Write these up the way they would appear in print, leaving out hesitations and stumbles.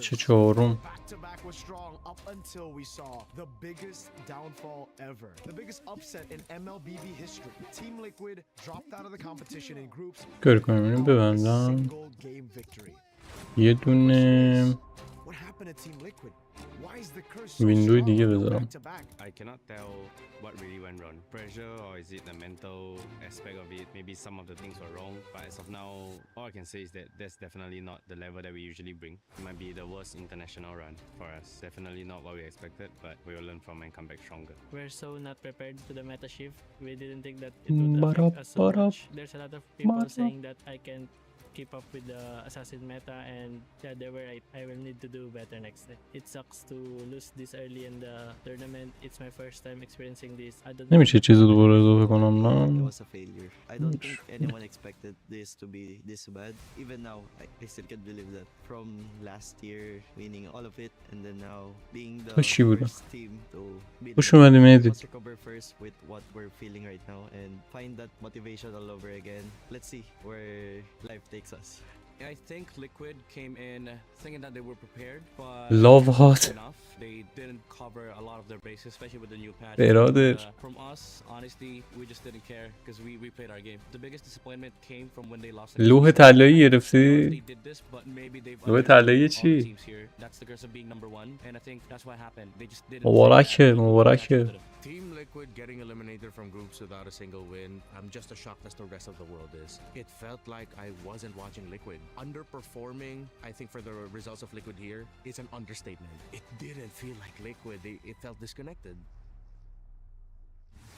چه چهارم. کار کنیم اینو ببندم. یه دونه ویندوی دیگه بذارم. I cannot tell what really went wrong. Pressure, or is it the mental aspect of it? Maybe some of the things were wrong, but as of now, all I can say is that that's definitely not the level that we usually bring. It might be the worst international run for us. Definitely not what we expected, but we will learn from and come back stronger. We're so not prepared to the meta shift. We didn't think that it would affect us so much. There's a lot of people saying that I can't keep up with the assassin meta, and yeah, they were right. I will need to do better next time. It sucks to lose this early in the tournament. It's my first time experiencing this. I don't نمیشه چیزی دوباره اضافه کنم It نه. was a failure. I don't think anyone expected this to be this bad. Even now, I still can't believe that. From last year, winning all of it, and then now being the خوشی بودم. first team to be خوش اومدی مهدی. let's recover first with what we're feeling right now and find that motivation all over again. Let's see where life takes us. I think Liquid came in thinking that they were prepared, but Love hot. enough. They didn't cover a lot of their bases, especially with the new patch. برادر. From us, honestly, we just didn't care because we played our game. The biggest disappointment came from when they lost. لوح طلایی گرفتی؟ They did this, but maybe they've لوح طلایی all the چی؟ teams here. That's the curse of being number one, and I think that's what happened. They just didn't. مبارکه مبارکه. Team Liquid getting eliminated from groups without a single win, I'm just as shocked as the rest of the world is. It felt like I wasn't watching Liquid. Underperforming, I think, for the results of Liquid here is an understatement. It didn't feel like Liquid, it felt disconnected.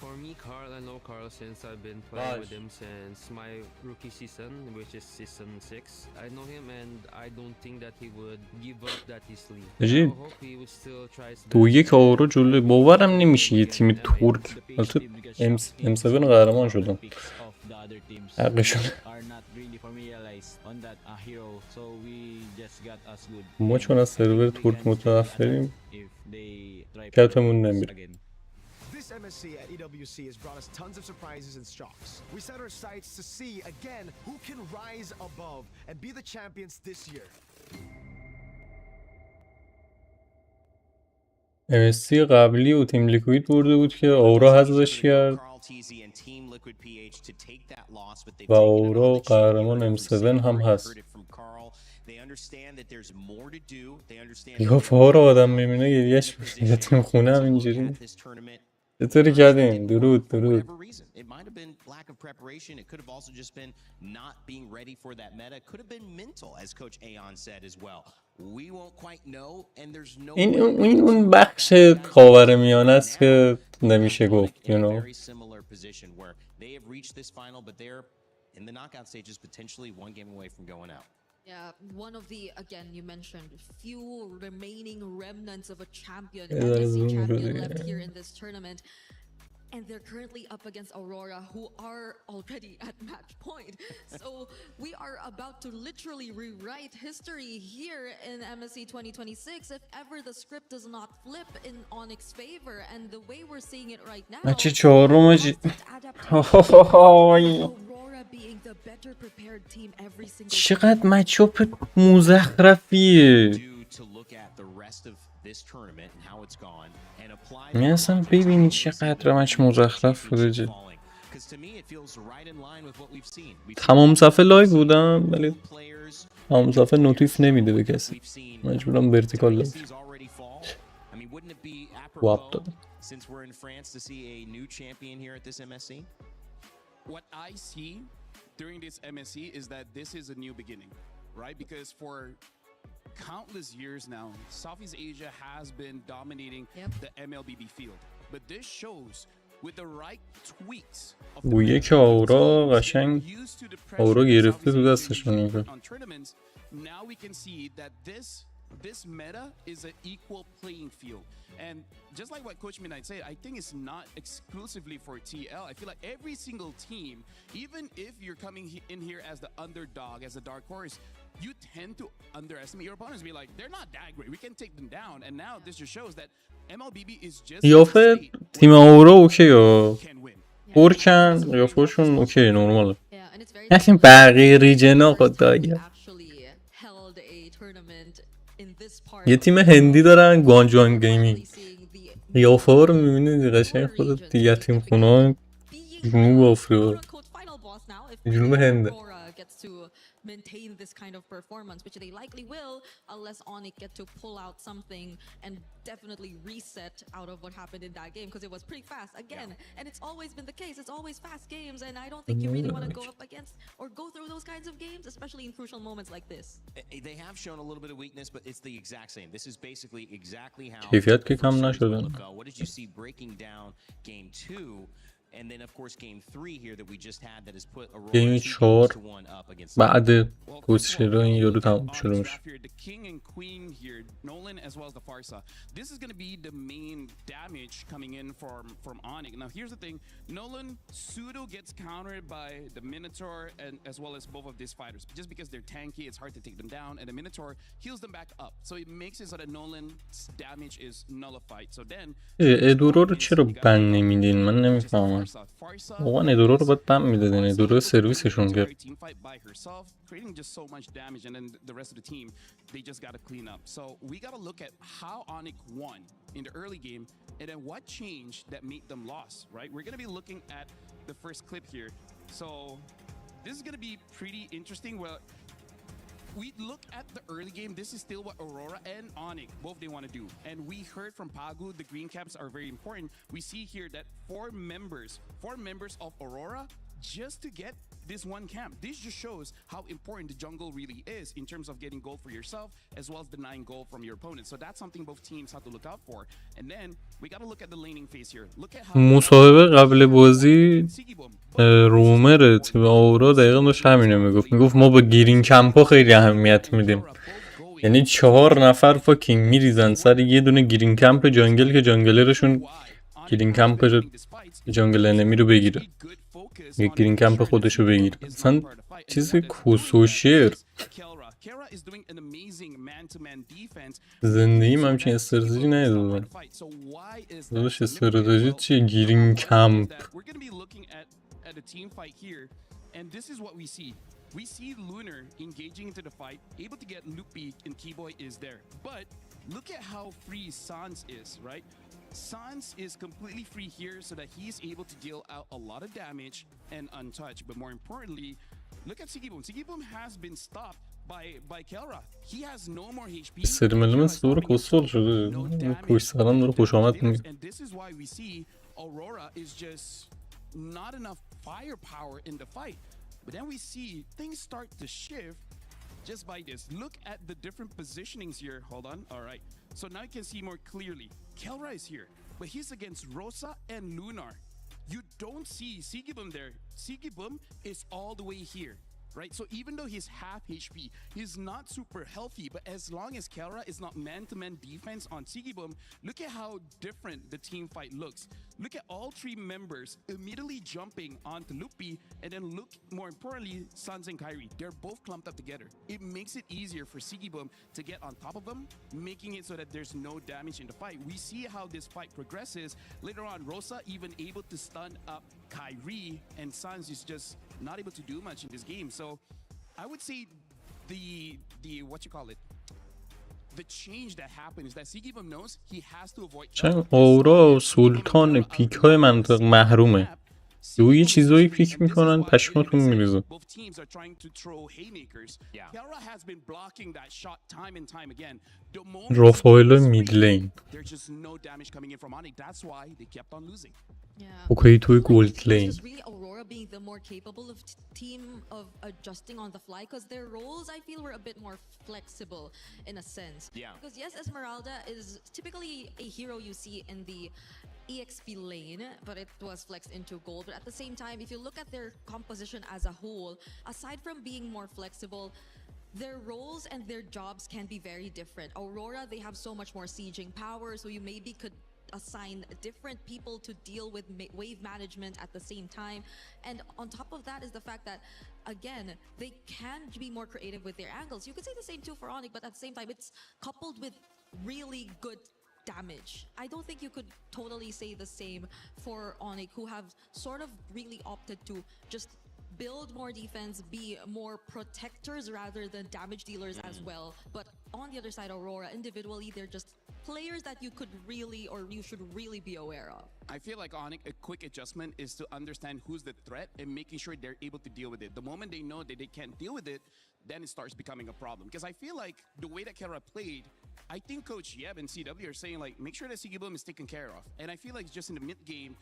For me, Carl, I know Carl since I've been playing with him since my rookie season, which is season 6. I know him and I don't think that he would give up that easily. I عجیب. hope he would still try his تو best. یک آورو جلوی باورم نمیشه یه تیم ترک. البته M7 قهرمان شدن. حقشون. ما چون از سرور ترک متنفریم کتمون نمیره. This MSC at EWC has brought us tons of surprises and shocks. We set our sights to see again who can rise above and be the champions this year. MSC قبلی و تیم لیکوید برده بود که آورا حذفش کرد و آورا قهرمان M7 هم هست. قیافه ها رو آدم میبینه گریهش میشه. تیم خونه هم اینجوری. چطوری کردین؟ درود درود. این اون بخش خاورمیانه است که نمیشه گفت you know. Yeah, one of the, again, you mentioned, few remaining remnants of a champion, Yeah, MSC that's champion really- left here in this tournament. And they're currently up against Aurora, who are already at match point. So we are about to literally rewrite history here in MSC 2026 if ever the script does not flip in Onyx's favor. And the way we're seeing it right now, بچه چهارم آجی. Aurora being the better prepared team every single چقدر مچاپ مزخرفیه. می اصلا ببینی چقدر مچ مزخرف بوده جد. تمام صفحه لایو بودم ولی تمام صفحه نوتیف نمیده به کسی. مجبورم ورتیکال لایو. واب دادم. What I see during this MSC is that this is a new beginning, right? Because for countless years now, Southeast Asia has been dominating the MLBB field. But this shows with the right tweaks of the گویه که آورا قشنگ آورا گرفته تو دستشون. on tournaments, now we can see that this meta is an equal playing field. And just like what Coach Midnight said, I think it's not exclusively for TL. I feel like every single team, even if you're coming in here as the underdog, as a dark horse, you tend to underestimate your opponents. Be like, they're not that great. We can take them down. And now this just shows that MLBB is just قیافه تیم آورا اوکی ها. ترکن قیافهشون اوکی نرماله. این بقیه ریجن ها خدایا. یه تیم هندی دارن گوانجوان گیمینگ. قیافه ها رو میبینید قشنگ خودت دیگه تیم خونه جنوب آفریقا، جنوب هنده. maintain this kind of performance, which they likely will, unless Onyx get to pull out something and definitely reset out of what happened in that game, because it was pretty fast again. And it's always been the case. It's always fast games, and I don't think you really want to go up against or go through those kinds of games, especially in crucial moments like this. They have shown a little bit of weakness, but it's the exact same. This is basically exactly how کیفیت که کم نشدن. What did you see breaking down game 2? And then of course game 3 here that we just had that has put Aurora گیم 4 بعد کوسشرا این یارو تموم شده میشه. The king and queen here, Nolan as well as the Farsa. This is going to be the main damage coming in from Onyx. Now here's the thing, Nolan pseudo gets countered by the Minotaur and as well as both of these fighters. Just because they're tanky, it's hard to take them down, and the Minotaur heals them back up. So it makes it so that Nolan's damage is nullified. So then ادورا رو چرا بن نمیدین؟ من نمیفهمم. واقعا ادورا رو باید بن میدادین. ادورا سرویسشون کرد. creating just so much damage, and then the rest of the team, they just got to clean up. So we got to look at how Onyx won in the early game, and then what changed that made them lost, right? We're going to be looking at the first clip here. So this is going to be pretty interesting. Well, we look at the early game, this is still what Aurora and Onyx, both they want to do. And we heard from Pagu, the green caps are very important. We see here that four members of Aurora just to get this one camp. This just shows how important the jungle really is in terms of getting gold for yourself as well as denying gold from your opponent. So that's something both teams have to look out for. And then we got to look at the laning phase here. Look at how مصاحبه قبل بازی رومر تیم آورا دقیقا داشت همینه میگفت ما با گیرین کمپا خیلی اهمیت میدیم. یعنی 4 نفر فاکینگ میریزن سر یه دونه گیرین کمپ جنگل که جنگلرشون گیرین کمپ جنگل انمی رو بگیره، یک گرین کمپ خودشو بگیر. اصلا چیز کوسوشیر زندگیم همچین استراتژی ندیدم. داداش استراتژی چیه؟ گرین کمپ. We see Lunar engaging into the fight, able to get Loopy, and Keyboy is there. But look at how free Sans is, right? Sans is completely free here so that he's able to deal out a lot of damage and untouched. But more importantly, look at Sigibum. Sigibum has been stopped by Kelra. He has no more HP. Sermelimiz doğru konsol şöyle kuşsaran doğru hoş olmadı. And this is why we see Aurora is just not enough firepower in the fight. But then we see things start to shift just by this. Look at the different positionings here. Hold on. All right. So now you can see more clearly. Kelra is here, but he's against Rosa and Lunar. You don't see Sigibum there. Sigibum is all the way here. Right? So even though he's half HP, he's not super healthy, but as long as Kelra is not man-to-man defense on Sigibum, look at how different the team fight looks. Look at all 3 members immediately jumping onto Lupi, and then look, more importantly, Sans and Kyrie. They're both clumped up together. It makes it easier for Sigibum to get on top of them, making it so that there's no damage in the fight. We see how this fight progresses. Later on, Rosa even able to stun up Kyrie, and Sans is just not able to do much in this game. So I would say the what you call it, the change that happened is that Sigibum knows he has to avoid. چون اورا سلطان پیک های منطق محرومه. دو یه چیزایی پیک میکنن پشماتون میریزه. رافائل میدلین. اوکی توی گولد لین. Aurora being the more capable of team of adjusting on the fly, because their roles I feel were a bit more flexible in a sense. Yeah. Because yes, Esmeralda is typically a hero you see in the EXP lane, but it was flexed into gold. But at the same time, if you look at their composition as a whole, aside from being more flexible, their roles and their jobs can be very different. Aurora, they have so much more sieging power, so you maybe could assign different people to deal with wave management at the same time. And on top of that is the fact that, again, they can be more creative with their angles. You could say the same too for Onyx, but at the same time, it's coupled with really good damage. I don't think you could totally say the same for Onyx, who have sort of really opted to just build more defense, be more protectors rather than damage dealers as well. But on the other side, Aurora, individually, they're just players that you could really, or you should really be aware of. I feel like Onyx, a quick adjustment is to understand who's the threat and making sure they're able to deal with it. The moment they know that they can't deal with it, then it starts becoming a problem. Because I feel like the way that Kara played, I think Coach Yeb and CW are saying like, make sure that Sigibum is taken care of. And I feel like just in the mid game,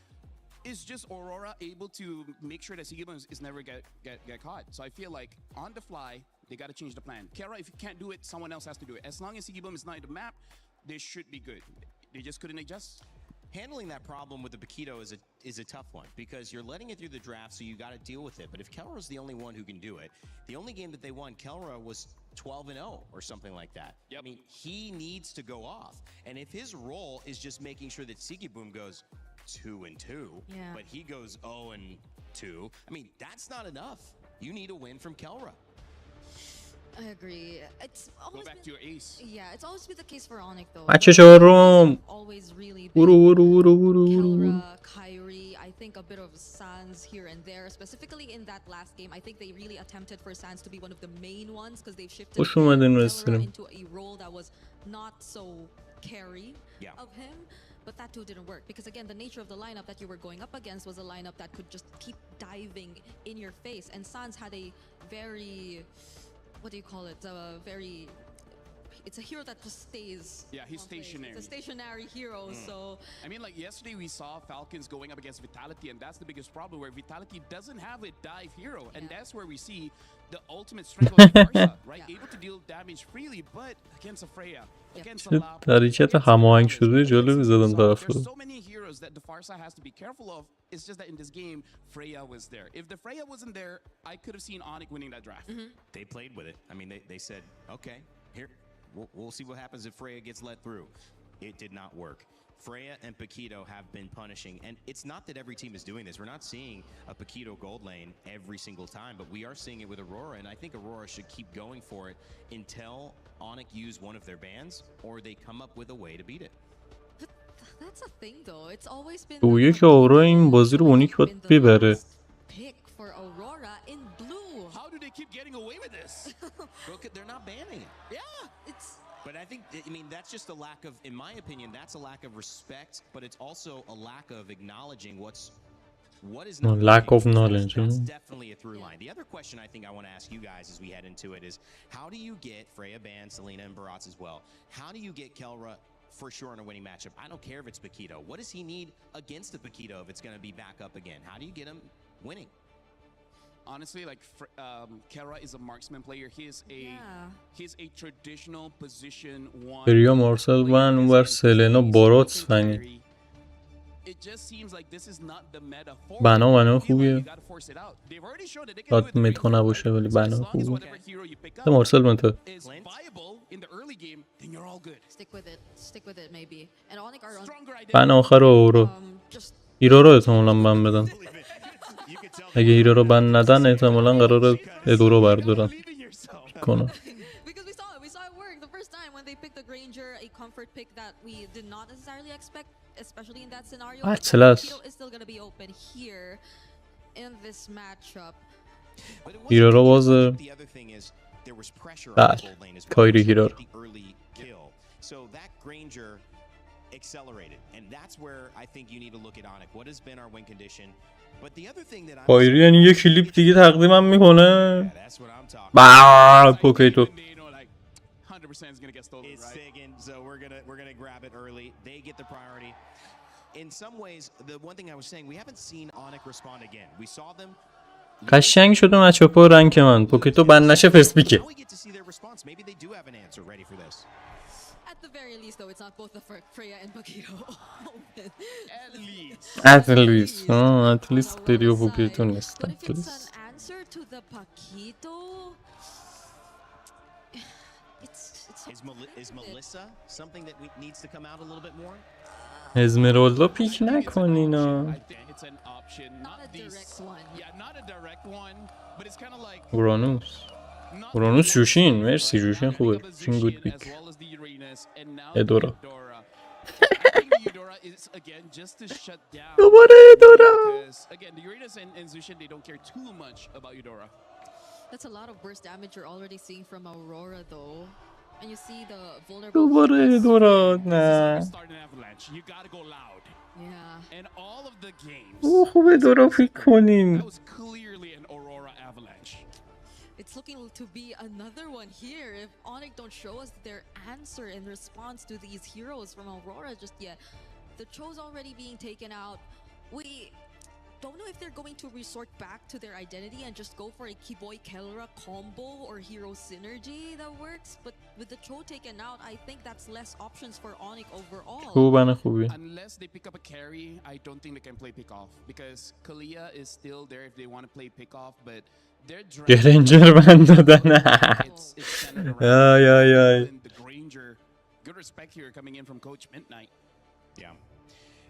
is just Aurora able to make sure that Sigibum is never get caught. So I feel like on the fly, they got to change the plan. Kara, if you can't do it, someone else has to do it. As long as Sigibum is not in the map, they should be good. They just couldn't adjust. Handling that problem with the Paquito is a tough one because you're letting it through the draft, so you got to deal with it. But if Kelra's the only one who can do it, the only game that they won, Kelra was 12-0 or something like that. Yep. I mean, he needs to go off. And if his role is just making sure that Sigibum goes 2-2, but he goes 0-2, I mean, that's not enough. You need a win from Kelra. I agree. It's always Go back to your ace. Yeah, it's always been the case for Onyx though. بچه چهارم Always really برو Kelra, Kyrie, I think a bit of Sans here and there. Specifically in that last game, I think they really attempted for Sans to be one of the main ones because they've shifted خوش اومدین Kelra رستریم. into a role that was not so carry of him. But that too didn't work because again, the nature of the lineup that you were going up against was a lineup that could just keep diving in your face. And Sans had a very, what do you call it? It's a hero that just stays. Yeah, he's stationary. It's a stationary hero, so... I mean, like yesterday we saw Falcons going up against Vitality, and that's the biggest problem, where Vitality doesn't have a dive hero, and that's where we see the ultimate strength of Farsa, right? Able to deal damage freely, but against a Freya, against a Lab, حرکت هماهنگ شده جالبی زدم طرف there's so many heroes that the Farsa has to be careful of. It's just that in this game, Freya was there. If the Freya wasn't there, I could have seen Onyx winning that draft. They played with it. I mean, they said, okay, here, we'll see what happens if Freya gets let through. It did not work. Freya and Paquito have been punishing, and it's not that every team is doing this. We're not seeing a Paquito gold lane every single time, but we are seeing it with Aurora, and I think Aurora should keep going for it until Onyx use one of their bans, or they come up with a way to beat it. But that's a thing though. It's always been گویه که آورا این بازی رو اونیک باید ببره. pick for Aurora in blue. How do they keep getting away with this? Look, they're not banning it. Yeah, it's... But I think, I mean, that's just a lack of, in my opinion, that's a lack of respect, but it's also a lack of acknowledging what is not lack working. of knowledge. That's definitely a through line. The other question I think I want to ask you guys as we head into it is, how do you get Freya Ban, Selena, and Barats as well? How do you get Kelra for sure in a winning matchup? I don't care if it's Paquito. What does he need against the Paquito if it's going to be back up again? How do you get him winning? honestly, like Kara is a marksman player. He's a traditional position one. بریا مارسل من اونور سلنا بارات فنی It just seems like this is not the meta for بنا خوبیه شاید متا نباشه ولی بنا خوبیه مارسل منتا بنا آخر آورو هیرا رو احتمالا بند بدن اگه هیرا رو بند ندن احتمالا قرار ادورو بردارن کنن especially in that scenario. Atlas is still going to be open here in this matchup. هیرا رو بازه بله کایری هیرا رو So that Granger accelerated, and that's where I think you need to look at Onyx. What has been our win condition? But the other thing that کایری یعنی یه کلیپ دیگه تقدیمم میکنه با پوکیتو 100% is going to get stolen, it's right? taken, so we're gonna grab it early. They get the priority. In some ways, the one thing I was saying, we haven't seen Onyx respond again. We saw them. قشنگ شده مچاپا رنگ من پوکیتو بند نشه فرست پیکه Now we get to see their response. Maybe they do have an answer ready for this. At the very least, though, it's not both the Freya and Paquito. At least بریا پوکیتو نیست But if it's an answer to the Paquito, Is Melissa something that needs to come out a little bit more? ازمرالدا پیک نکنینا It's an option, not a direct one. Yeah, not a direct one, but it's kind of like اورانوس جوشین مرسی جوشین خوبه جوشین گود پیک ادورا Eudora is again just to shut down. دوباره Eudora. Because again, the Uranus and Zushin, they don't care too much about Eudora. That's a lot of burst damage you're already seeing from Aurora, though. And you see the vulnerable. دوباره Eudora. نه. Start an avalanche. You gotta go loud. Yeah. And all of the games. او خوب Eudora پیک کنیم. That was clearly an Aurora avalanche. It's looking to be another one here if Onyx don't show us their answer in response to these heroes from Aurora just yet. The Cho's already being taken out. We don't know if they're going to resort back to their identity and just go for a Kiboy Kelra combo or hero synergy that works, but with the Cho taken out, I think that's less options for Onyx overall. خوبی. Unless they pick up a carry, I don't think they can play pick off because Kalia is still there if they want to play pick off, but گرنجر من دادن. آی آی آی. Good respect here coming in from Coach Midnight. Yeah.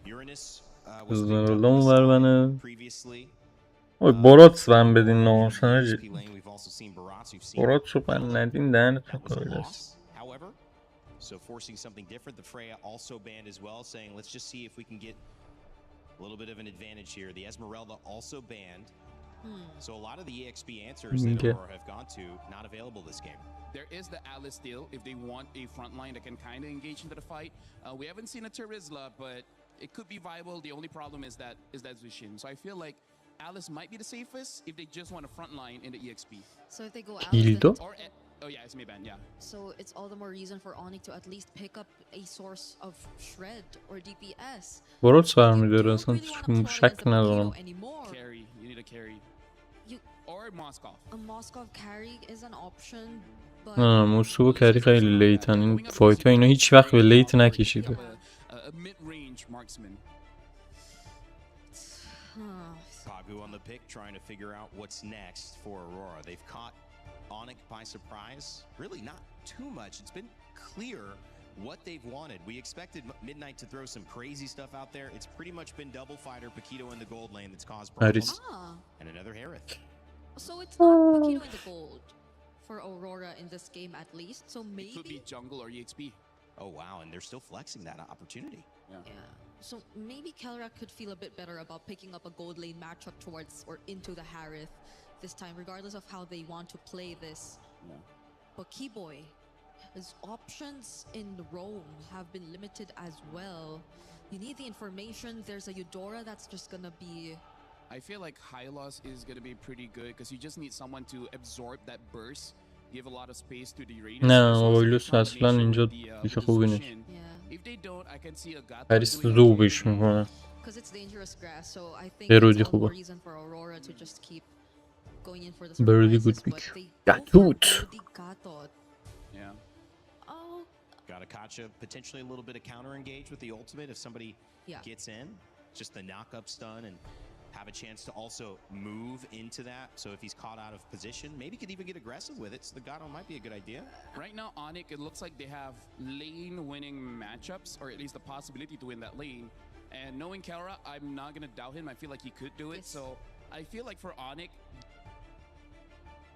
Uranus was previously. اوه برات من بدین ناموسن برات رو من ندین دهنتون کاریدست. However, so forcing something different, the Freya also banned as well, saying let's just see if we can get a little bit of an advantage here. The Esmeralda also banned. So a lot of the EXP answers that Aurora have gone to not available this game. There is the Alice deal if they want a front line that can kind of engage into the fight. We haven't seen a Terizla, but it could be viable. The only problem is that Zushin. So I feel like Alice might be the safest if they just want a front line in the EXP. So if they go Alice, oh yeah, it's Mayban, yeah. So it's all the more reason for Onyx to at least pick up a source of shred or DPS. برات برمیداره اصلا شک ندارم. Carry, you need a carry. Or Moskov. A Moskov carry is an option, but نه موسو کاری خیلی لیتن این فایت ها اینا هیچ وقت به لیت نکشیده. A mid-range marksman. Pagu on the pick, trying to figure out what's next for Aurora. They've caught Onyx by surprise. Really not too much. It's been clear what they've wanted. We expected Midnight to throw some crazy stuff out there. It's pretty much been double fighter, Paquito in the gold lane that's caused problems. And another Harith. So it's not Paquito in the gold for Aurora in this game at least. So maybe it could be jungle or EXP. Oh wow, and they're still flexing that opportunity. Yeah. So maybe Kelra could feel a bit better about picking up a gold lane matchup towards or into the Harith this time, regardless of how they want to play this. Yeah. But Keyboy, his options in Rome have been limited as well. You need the information. There's a Eudora that's just gonna be. I feel like Hylos is going to be pretty good because you just need someone to absorb that burst, give a lot of space to the radius. نه موبایلوس اصلا اینجا دیگه خوبی نیست. If they don't, I can see a Gato هریس ذوبش میکنه. Because it's dangerous grass, so I think برودی that's خوبه. one reason for Aurora to just keep going in for the برودی surprises, گود but پیک. they go for گاتوت. Brody Gatot. Yeah. Oh, Got a Kacha, potentially a little bit of counter engage with the ultimate if somebody gets in. Just the knock-up stun and have a chance to also move into that. So if he's caught out of position, maybe could even get aggressive with it. So the Gato might be a good idea. Right now, Onyx, it looks like they have lane-winning matchups, or at least the possibility to win that lane. And knowing Kelra, I'm not going to doubt him. I feel like he could do it. So I feel like for Onyx,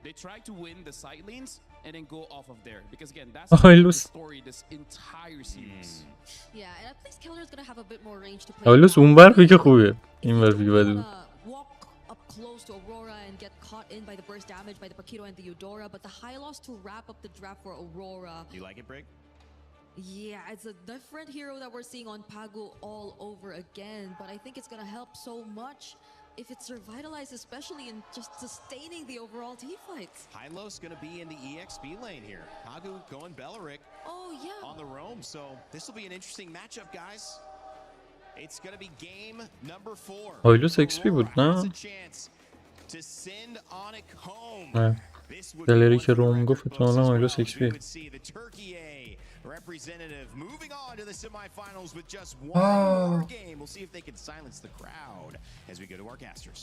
they try to win the side lanes and then go off of there. Because again, that's the story this entire series. yeah, and at least Killer is gonna have a bit more range to play. اولوس اونور پیک خوبه. اینور پیک بده. Walk up close to Aurora and get caught in by the burst damage by the Paquito and the Eudora, but the high loss to wrap up the draft for Aurora. You like it, Brig? Yeah, it's a different hero that we're seeing on Pagu all over again, but I think it's gonna help so much if it's revitalized, especially in just sustaining the overall team fights. Hylos gonna be in the EXP lane here. Pagu going Belleric on the roam, so this will be an interesting matchup, guys. It's gonna be game number 4. هایلوس XP بود نه؟ To send Onyx home. دلیری که روم گفت اتمالا هایلوس XP. Representative moving on to the semifinals with just one more game. We'll see if they can silence the crowd as we go to our casters.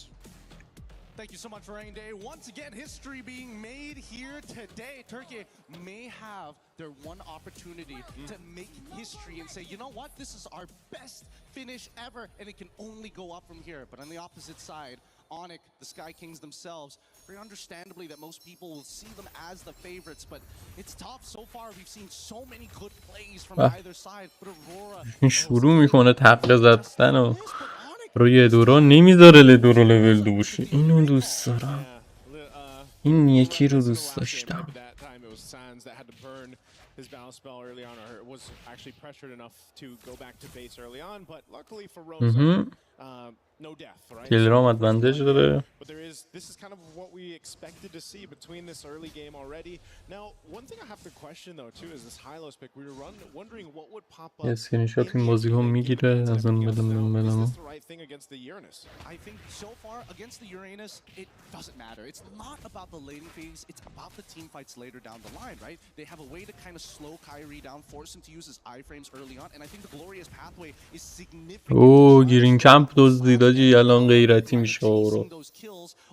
Thank you so much for Rain Day. Once again, history being made here today. Turkey may have their one opportunity to make history and say, you know what, this is our best finish ever, and it can only go up from here. But on the opposite side, Onyx, the Sky Kings themselves, very understandably that most people will see them as the favorites, but it's tough. So far we've seen so many good plays from either side, but Aurora شروع میکنه تقله زدن و روی دوران نمیذاره لدورو لول دو بشه. اینو دوست دارم، این یکی رو دوست داشتم. his battle spell early on, or was actually pressured enough to go back to base early on, but luckily for Rosa, no death, right? تلرام ادوانتج داره. But this is kind of what we expected to see between this early game already. Now, one thing I have to question though too is this Hylos pick. We were wondering what would pop up. یه اسکرین شات این بازیکن میگیره از اون بدم. Is this the right thing against the Uranus? I think so far against the Uranus, it doesn't matter. It's not about the laning phase. It's about the team fights later down the line, right? They have a way to kind of slow Kyrie down, force him to use his iframes early on, and I think the glorious pathway is significant. اوه گرین کمپ دزدید آجی، الان غیرتی میشه اورو.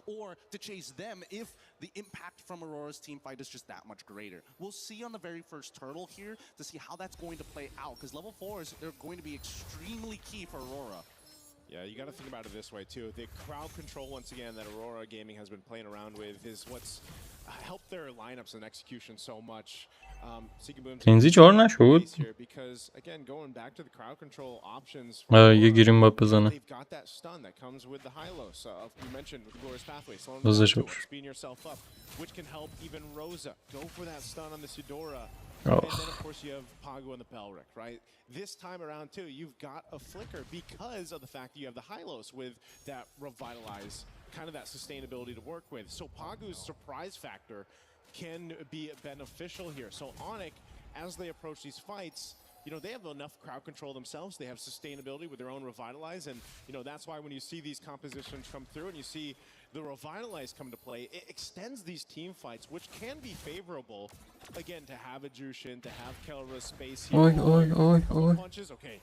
Or to chase them if the impact from Aurora's team fight is just that much greater. We'll see on the very first turtle here to see how that's going to play out, because level 4s, they're going to be extremely key for Aurora. Yeah, you got to think about it this way too. The crowd control, once again, that Aurora Gaming has been playing around with is what's helped their lineups and execution so much. تنزی 4 نشد. Because again, going back to the crowd control options, یه گریم باید بزنه. they've got that stun that comes with the Hylos. You mentioned with the glorious pathway, speeding yourself up, which can help even Rosa go for that stun on the Sudora. And then of course you have Pago and the Pelric, right? This time around too, you've got a flicker because of the fact that you have the Hylos with that revitalize, kind of that sustainability to work with. So Pago's surprise factor can be beneficial here. So Onyx, as they approach these fights, you know, they have enough crowd control themselves. They have sustainability with their own revitalize, and you know that's why when you see these compositions come through and you see the revitalize come to play, it extends these team fights, which can be favorable. Again, to have a Jushin, to have Kelra's space here. Punches, okay.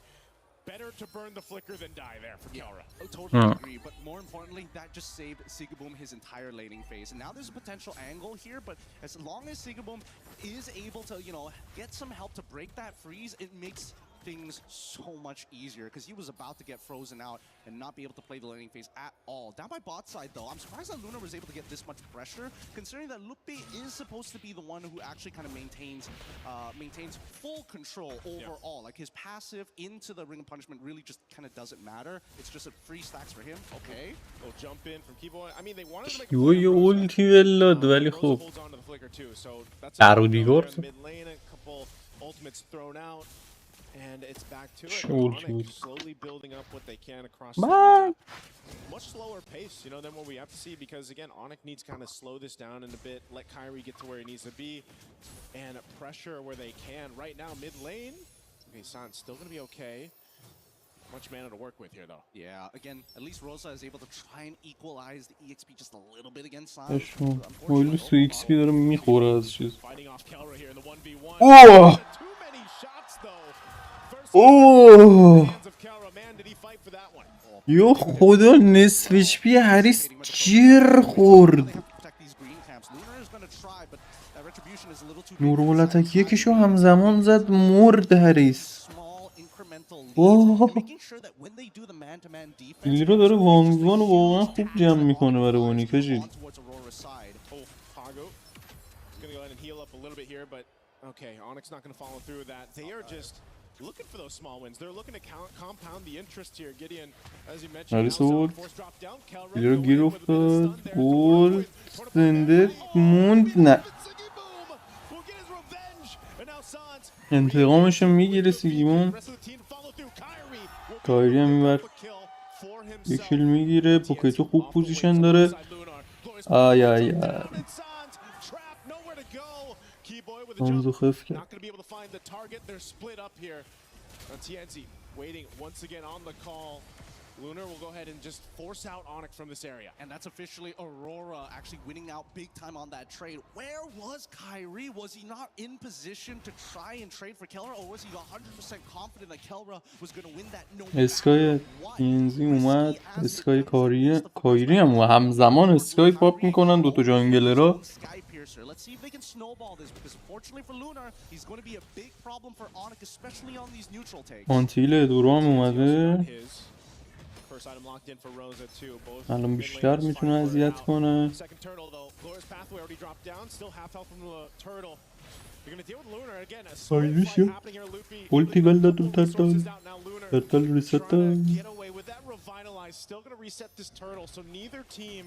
Better to burn the flicker than die there for Kelra. I totally agree, but more importantly, that just saved Sigaboom his entire laning phase. And now there's a potential angle here, but as long as Sigaboom is able to, you know, get some help to break that freeze, it makes things so much easier, because he was about to get frozen out and not be able to play the laning phase at all. Down by bot side though, I'm surprised that Luna was able to get this much pressure, considering that Lupe is supposed to be the one who actually kind of maintains full control overall. Like his passive into the Ring of Punishment really just kind of doesn't matter. It's just a free stacks for him. Okay, we'll jump in from Keyboy. I mean, they wanted to make یه اولتی ولاد ولی خب در و دیوار ultimates thrown out. And it's back to it. Onyx slowly building up what they can across the map. Much slower pace, you know, than what we have to see, because again, Onyx needs to kind of slow this down in a bit, let Kyrie get to where he needs to be, and pressure where they can. Right now, mid lane, okay, San's still going to be okay. Much mana to work with here, though. Yeah, again, at least Rosa is able to try and equalize the EXP just a little bit against San. ولی سو ایکس پی داره میخوره از چیز. Fighting off Kelra here in the 1v1. اوه Too many shots, though. اوه یو خدا نصف اچ پی هریس گیر خورد. نورمالاتک یکیشو همزمان زد مرد هریس. این رو داره وانگوانو واقعا خوب جمع میکنه برای اونیکاجی. Okay, Onyx not going to follow through with that. They are just looking for those small wins. They're looking to compound the interest here. Gideon, as you mentioned, force drop down. Kelra گیر افتاد. گل زنده موند. نه انتقامشو میگیره سیگیمون. کایری هم میبر یه کیل میگیره. پوکیتو خوب پوزیشن داره. آی آی آی Hanzo خف کرد. Lunar will go ahead and just force out Onyx from this area. And that's officially Aurora actually winning out big time on that trade. Where was Kyrie? Was he not in position to try and trade for Kelra, or was he 100% confident that Kelra was going to win that no matter اسکای اینزی اومد. اسکای کایری هم همزمان اسکای پاپ میکنن دوتا جانگلرها. Let's see if they can snowball this, because fortunately for Lunar, he's going to be a big problem for Onyx, especially on these neutral takes. آنتیل دورام اومده. first item locked in for Rosa too. Both الان mid بیشتر laners میتونه fighting اذیت out. کنه. Second turtle though, Glorious Pathway already dropped down, still half health from the turtle. You're gonna deal with Lunar again. A sword fight happening here. Luffy Ulti bel dad couple resources out now. Lunar turtle reset trying to get away with that revitalize. Still gonna reset this turtle. So neither team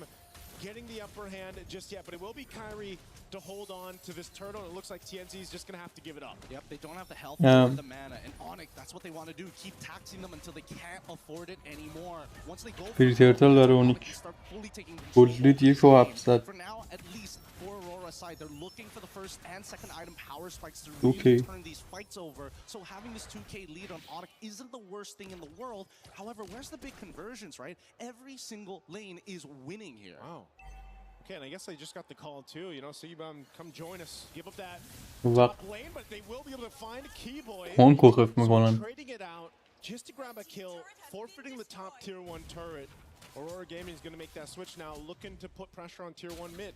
getting the upper hand just yet, but it will be Kyrie to hold on to this turtle. It looks like TNZ is just gonna have to give it up. Yep, they don't have the health Yeah. or the mana, and Onyx, that's what they want to do. Keep taxing them until they can't afford it anymore. Once they go Free turtle برای اونیک. start fully taking control گلدید 1,700. for now, at least for Aurora's side, they're looking for the first and second item power spikes to really Okay. turn these fights over. So having this 2K lead on Onyx isn't the worst thing in the world. However, where's the big conversions, right? Every single lane is winning here. Wow. Okay, and I guess they just got the call too. You know, Sigibum, come join us. Give up that وقت top lane, but they will be able to find a Keyboy. هونکو خف میکنن. Trading it out just to grab a kill, forfeiting the top tier 1 turret. Aurora Gaming is going to make that switch now, looking to put pressure on tier 1 mid.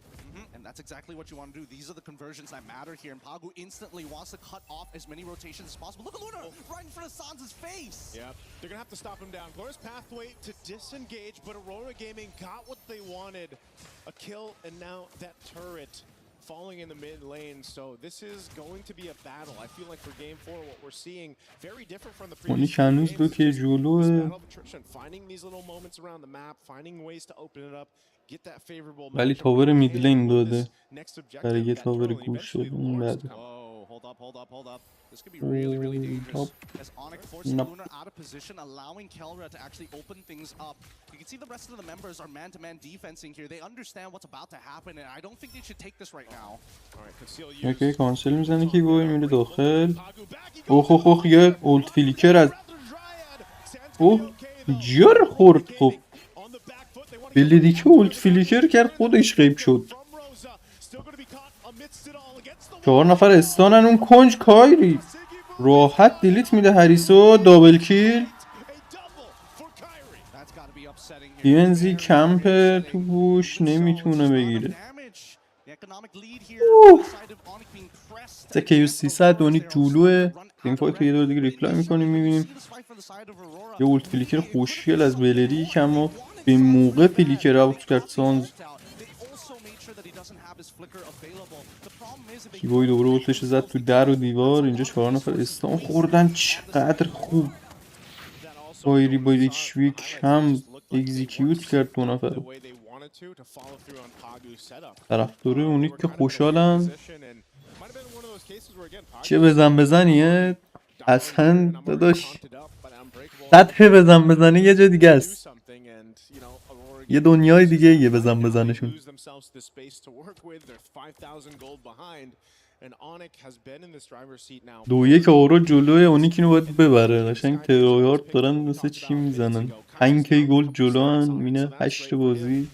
And that's exactly what you want to do. These are the conversions that matter here. And Pagu instantly wants to cut off as many rotations as possible. Look at Luna right in front of Sansa's face. Yep, they're going to have to stop him down. Glorious Pathway to disengage, but Aurora Gaming got what they wanted. A kill, and now that turret falling in the mid lane. So this is going to be a battle. I feel like for game 4, what we're seeing very different from the previous اونیک games. هنوز دو که This جلوه. battle of attrition, finding these little moments around the map, finding ways to open it up, get that favorable ولی matchup تاور in مید hand لین with داده. this next objective, برای یه that تاور turtle, and گوش شد eventually این Lords بده. come. Hold up. This could be really, really dangerous. Top. As Onyx forces Nope. Luna out of position, allowing Kelra to actually open things up. You can see the rest of the members are man-to-man defensing here. They understand what's about to happen, and I don't think they should take this right now. All right, conceal اوکی use. کانسل میزنه کی بوی میره داخل. اوه یه اولد فلیکر از اوه جر خورد. خب بلیدی که اولد فلیکر کرد خودش غیب شد. 4 نفر استانن اون کنج کایری راحت دیلیت میده هریسو. دابل کیل. TNZ کمپ تو بوش نمیتونه بگیره. سکیو 300 اونیک جولوه. این فایت یه دور دیگه ریپلای میکنیم میبینیم یه اولد فلیکر خوشگل از بلری که اما به موقع فلیکر اوت کرد سانز. کیبوی دوباره اولتش زد تو در و دیوار. اینجا 4 نفر استان خوردن. چقدر خوب کایری با یک شوی کم اگزیکیوت کرد 2 نفر. طرفدار اونیک که خوشحالن. چه بزنیه اصلا داداش. سطح بزنی یه جا دیگه است. یه دنیای دیگه یه بزنشون. 2-1 اورو جلوی اونیک اینو باید ببره. قشنگ ترویارد دارن مثل چی میزنن. 5k گلد جلو هن. مینه 8 بازی.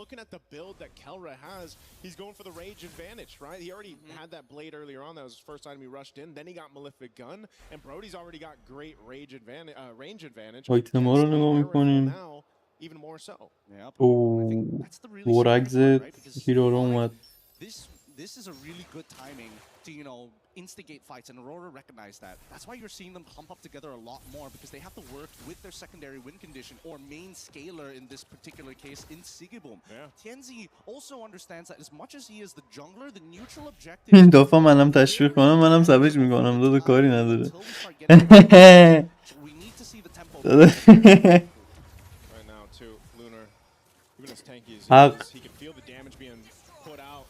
Looking at the build that Kelra has, he's going for the rage advantage, right? He already had that blade earlier on. That was his first time he rushed in. Then he got Malefic Gun, and Brody's already got great range advantage. آیتما رو نگاه میکنیم. Even more so. اوه دورگز هیرو رو اومد. This is a really good timing to, you know, instigate fights, and Aurora recognized that. That's why you're seeing them clump up together a lot more, because they have to work with their secondary win condition or main scaler in this particular case in Sigibum. TNZ also understands that as much as he is the jungler, the neutral objective. این دفعه منم تشویق کنم منم سبج میکنم. داده کاری نداره. We need to see the tempo. Right now, too, Lunar, even as tanky as he can feel the damage being put out.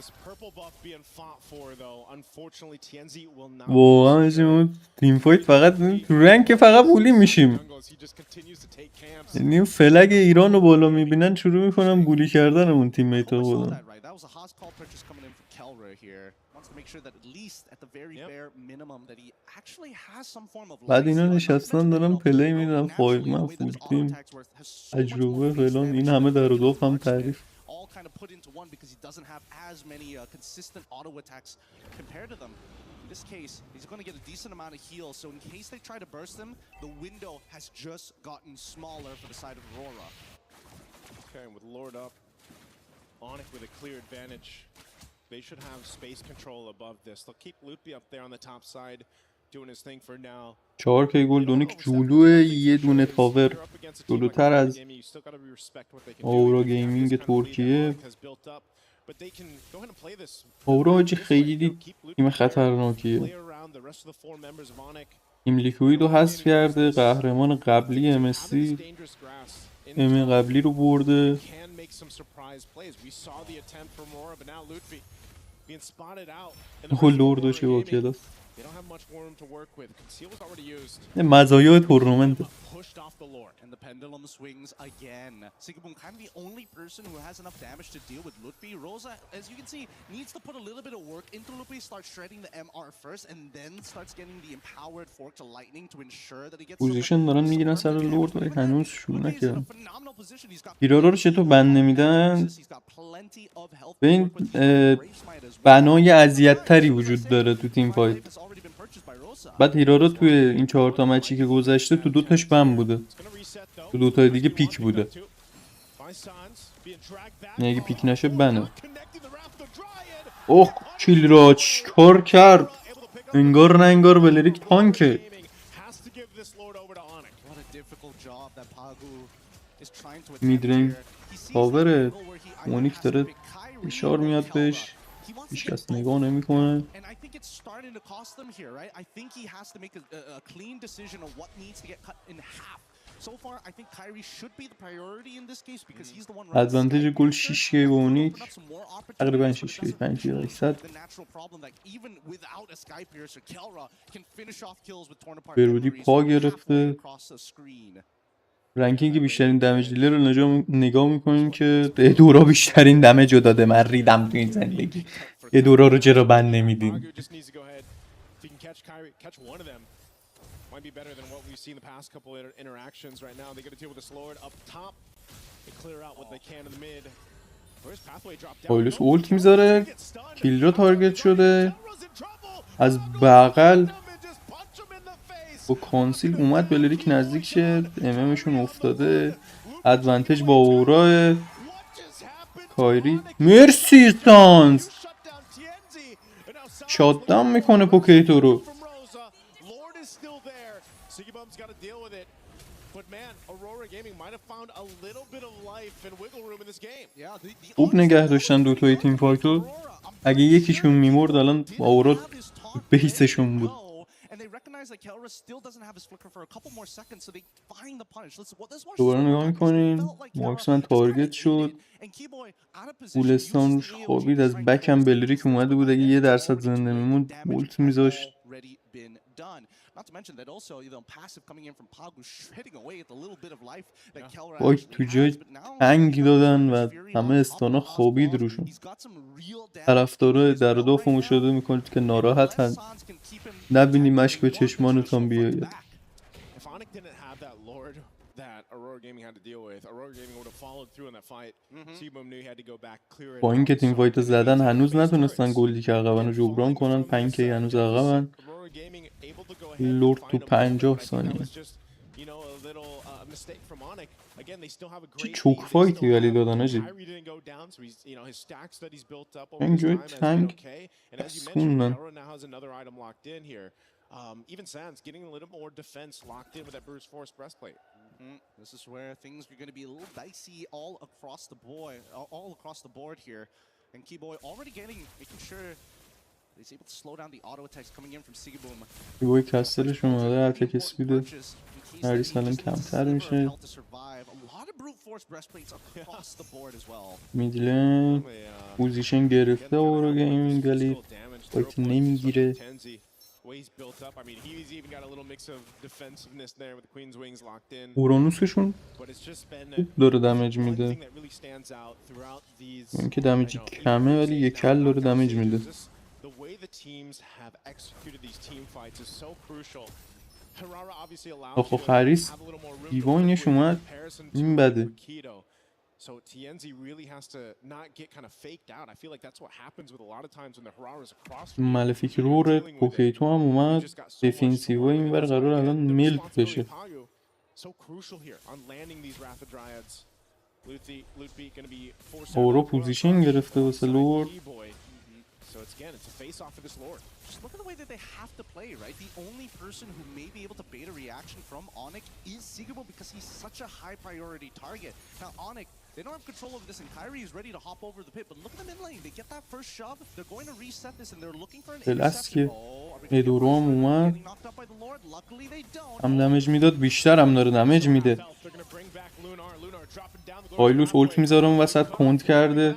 This purple buff being fought for, though, unfortunately, TNZ will not. واقعا میشیم تیم فایت فقط تو رنگ فقط بولی میشیم. یعنی فلگ ایران رو بالا میبینن شروع میکنن بولی کردن اون تیم میت رو خودم. بعد اینا نشستن دارن پلی میدن 5 من فول تیم تجربه فلان این همه در و هم تعریف. All kind of put into one because he doesn't have as many consistent auto attacks compared to them. In this case, he's going to get a decent amount of heal, so in case they try to burst him, the window has just gotten smaller for the side of Aurora. Okay, with Lord up, Onyx with a clear advantage. They should have space control above this. They'll keep Loopy up there on the top side. 4 کی گل دونیک جلوه، یه دونه تاور جلوتر از آورا گیمینگ ترکیه. آورا حاجی خیلی تیم خطرناکیه. تیم لیکوید رو حذف کرده، قهرمان قبلی MSC قبلی رو برده. لوردو چه با کلاس. مزایای تورنمنت. And the pendulum swings again. Sigabum kind of the only person who has enough damage to deal with Lutfi. Rosa, as you can see, needs to put a little bit of work into Lutfi, start shredding the MR first, and then starts getting the empowered fork to lightning to ensure that he gets پوزیشن دارن میگیرن سر لورد ولی هنوز شروع نکردن. هیرارا رو چطور بند نمیدن؟ به این بنای اذیت تری وجود داره تو تیم فایت. بعد هیرارا توی این 4 تا مچی که گذشته تو 2 تاش بند بوده، تو 2 تا دیگه پیک بوده. یعنی اگه پیک نشه بنه. اوه کیل را چیکار کرد؟ انگار نه انگار بلریک تانکه. میدرین پاوره مونیک داره اشار میاد بهش، هیچ کس نگاه نمی کنه. ادوانتیج گل 6 کی به مونیک، تقریبا 6 کی 5%. برودی پا گرفته. رنکینگ بیشترین دمیج دیلر رو نگاه میکنیم که دورا بیشترین دمیج رو داده. من ریدم تو این زندگی. دورا رو چرا بند نمیدیم؟ پایلوس اولت میذاره، کیل را تارگت شده، از بغل با کانسیل اومد بلریک نزدیک شد، اممشون افتاده. ادوانتج با اوراه کایری. مرسی سانز شاددم میکنه پوکیتو رو. خوب نگه داشتن دوتای تیم فایتو. اگه یکیشون میمرد الان آورا بیسشون بود. دوباره نگاه میکنین مارکسمن تارگت شد، گولستان روش خوابید، از بک هم بلریک اومده بود. اگه 1% زنده میموند بولت میذاشت. باید تو جای تنگ دادن و همه استانا خوابید روشون. طرفدارای در و دافمو شده میکنید که ناراحتن، نبینی مشک به چشمانتان بیاید. با اینکه تیم فایت زدن هنوز نتونستن گلی که عقبن رو جبران کنن. 5 کی هنوز عقبن. لورد تو 50 ثانیه. چه چوک فایتی ولی دادن آجی. اینجوری تنگ سکوندن. Even Sands getting a little more defense locked in with that Bruce Force breastplate. This is where things are going to be a little dicey all across the board here. And Keyboy already making sure he's able to slow down the auto attacks coming in from Sigabum. Keyboy کسترش اومده، اتک اسپید هریس الان کمتر میشه. میدلن پوزیشن گرفته آورا گیمینگ ولی فایت نمیگیره. اورانوسشون خوب داره دمیج میده. این که دمیجی کمه ولی یک کل داره دمیج میده. آخو خریس دیواینش اومد، این بده. So TNZ really has to not get kind of faked out. I feel like that's what happens with a lot of times when the Hararas across. مالفیک رور پوکیتو هم اومد. دیفنسیو این بر قرار الان ملت بشه. So crucial here on landing these rapid dryads. Lutfi going to be forced. اورو پوزیشن گرفته واسه لورد. So it's again, it's a face off for this Lord. Just look at the way that they have to play, right? The only person who may be able to bait a reaction from Onyx is Sigurbo because he's such a high priority target. Now Onyx, they don't have control over this, and Kyrie is ready to hop over the pit. But look at them in lane. They get that first shove. They're going to reset this, and they're looking for an interception. ادورام اومد Getting knocked out by the Lord. Luckily they don't. هم دمج میداد بیشتر هم داره دمج میده. They're gonna bring back Lunar dropping down the پایلوس اولت میذاره اون وسط کند کرده.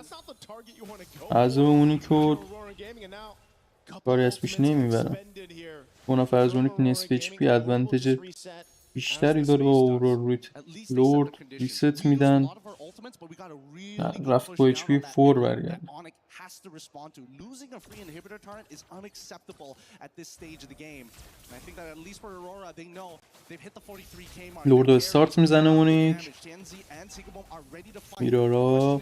از اونی که کاری از پیش نمیبرم. اونا فرزونی که نصف اچ پی ادوانتج بیشتری داره با اورور لورد ریست میدن. رفت با اچ پی 4 برگرد. Has to respond to. Losing a free inhibitor turret is unacceptable at this stage of the game. And I think that at least for Aurora, they know they've hit the 43k mark. لورد استارت میزنه اونیک. میرارا.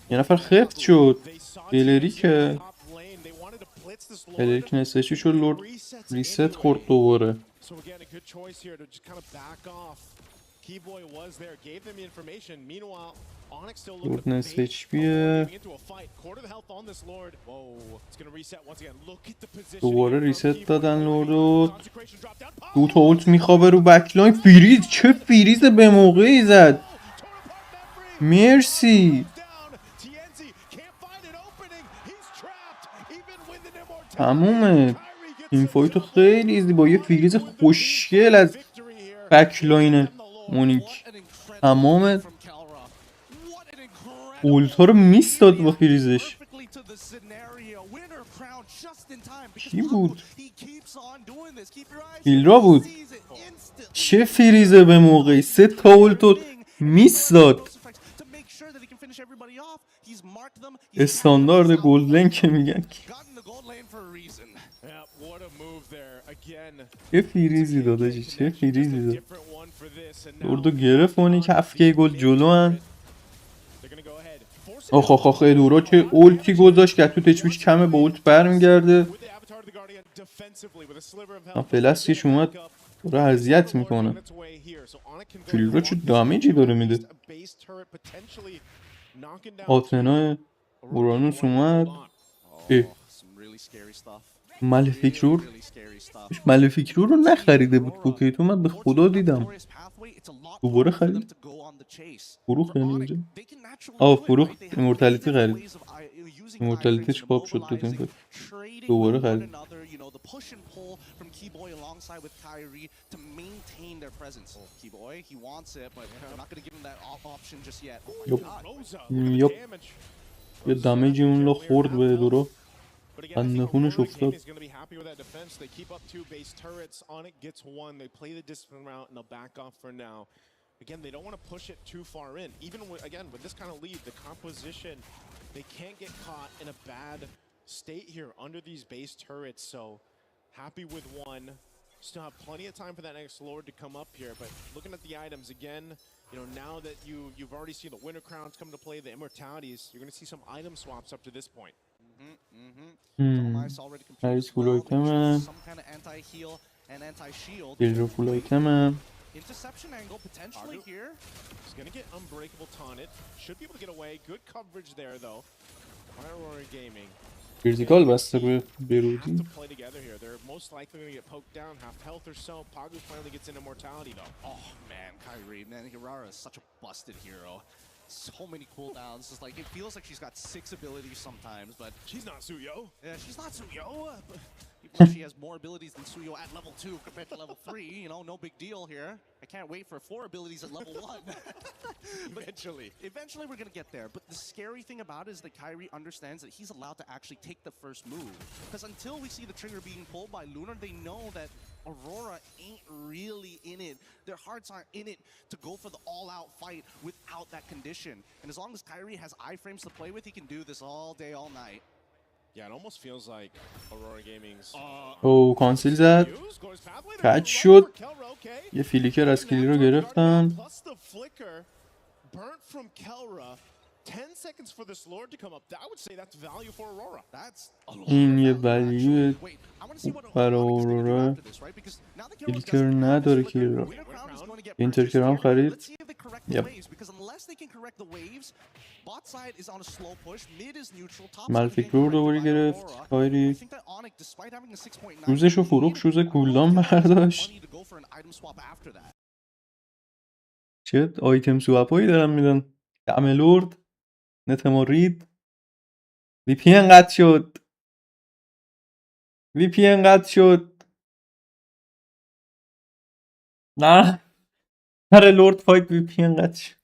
یه نفر خفت شد. بلریکه. بلریک نسشی شد لورد ریست خورد دوباره. So again, a good choice here to just kind of back off. Keyboy was there, gave them the information. Meanwhile, Onyx still looking Lord into a fight. Quarter the health on this Lord. Whoa, it's going to reset once again. Look at the position. دوباره ریست دادن لوردو. دو تا اولت میخوابه رو بکلاین. فریز چه فریز به موقعی زد. مرسی. تمومه. این فایتو خیلی ایزی با یه فریز خوشگل از بکلاین اونیک. تمام اولتا رو میستاد با فریزش. کی بود؟ هیلرا بود. چه فریزه به موقعی. 3 تا اولتو میستاد. استاندارد گلدن که میگن. چه فریزی داداشی. چه فریزی داد. لوردو گرفت اونی که هفته گل جلو هن. آخ آخ آخ ادورا که اولتی گذاشت که تو تچویش کمه با اولت برمیگرده. فلسکش اومد داره اذیت میکنه. فیلرا چه دامیجی داره میده. آتنا اورانوس اومد. مالفیک رو نخریده بود پوکیت اومد به خدا دیدم. دوباره خرید. فروخت یعنی اینجا. فروخت ایمورتالیتی خرید. ایمورتالیتیش پاپ شد دو تیم دوباره خرید. یپ یه دمیجی اون رو خورد به دورو. بنده خونش افتاد. Again, they don't want to push it too far in. Even with, again, with this kind of lead, the composition, they can't get caught in a bad state here under these base turrets. So happy with one. Still have plenty of time for that next Lord to come up here. But looking at the items again, you know, now that you've already seen the Winter Crowns come to play, the Immortalities, you're going to see some item swaps up to this point. Nice full item. Build full item. Interception angle potentially here. He's gonna get unbreakable taunted. Should be able to get away. Good coverage there though. Aurora Gaming. Critical بسته به برودی. Have to play together here. They're most likely gonna get poked down, half health or so. Pagu finally gets an immortality though. Oh man, Kyrie, man, Hirara is such a busted hero. So many cooldowns. It's like it feels like she's got 6 abilities sometimes, but she's not Suyo. Yeah, she's not Suyo. Even though she has more abilities than Suyo at level 2 compared to level 3, you know, no big deal here. I can't wait for 4 abilities at level 1. Eventually we're gonna get there. But the scary thing about it is that Kyrie understands that he's allowed to actually take the first move. Because until we see the trigger being pulled by Lunar, they know that Aurora ain't really in it. Their hearts aren't in it to go for the all-out fight without that condition. And as long as Kyrie has iframes to play with, he can do this all day, all night. Yeah, it almost feels like Aurora Gaming's کانسیل زد. کچ شد. یه فیلیکر از کلی رو گرفتن. 10 seconds for this Lord to come up. I would say that's value for Aurora. That's a lot این of یه value, ولیو actually. Wait, I want to see what برای Onyx is gonna do اورورا. after this, right? Because now that Carol کیلکر doesn't have نداره his کیل flicker, رو. Winter Crown is going to get اینتر purchased کرام here. خرید. Let's see if they correct the Yep. waves, because unless they can correct the waves, bot side is on a slow push, mid is neutral, top side is ملفیک getting رو corrected دوباره by گرفت. Aurora. I کایری think that Onyx, despite having a 6.9 روزش رو lead, فروخت، شوز I don't know if کولدان Carol has enough برداشت. money to go for an item swap after that. چه آیتم سوپایی دارن میدن. دملورد نتمارید. وی پی ان قطع شد. وی پی ان قطع شد. نه هر لورد فایت وی پی ان قطع شد.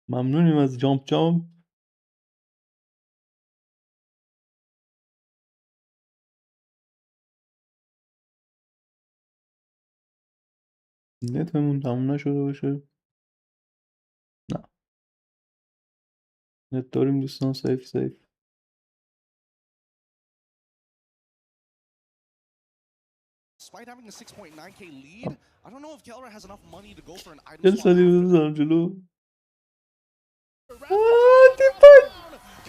ممنونیم از جامب. نتمون تموم نشده باشه. نه نت داریم دوستان. سیف Despite having a 6.9k lead, I don't know if Kelra has enough money to go for an item چل swap سالی after that. بزنم جلو.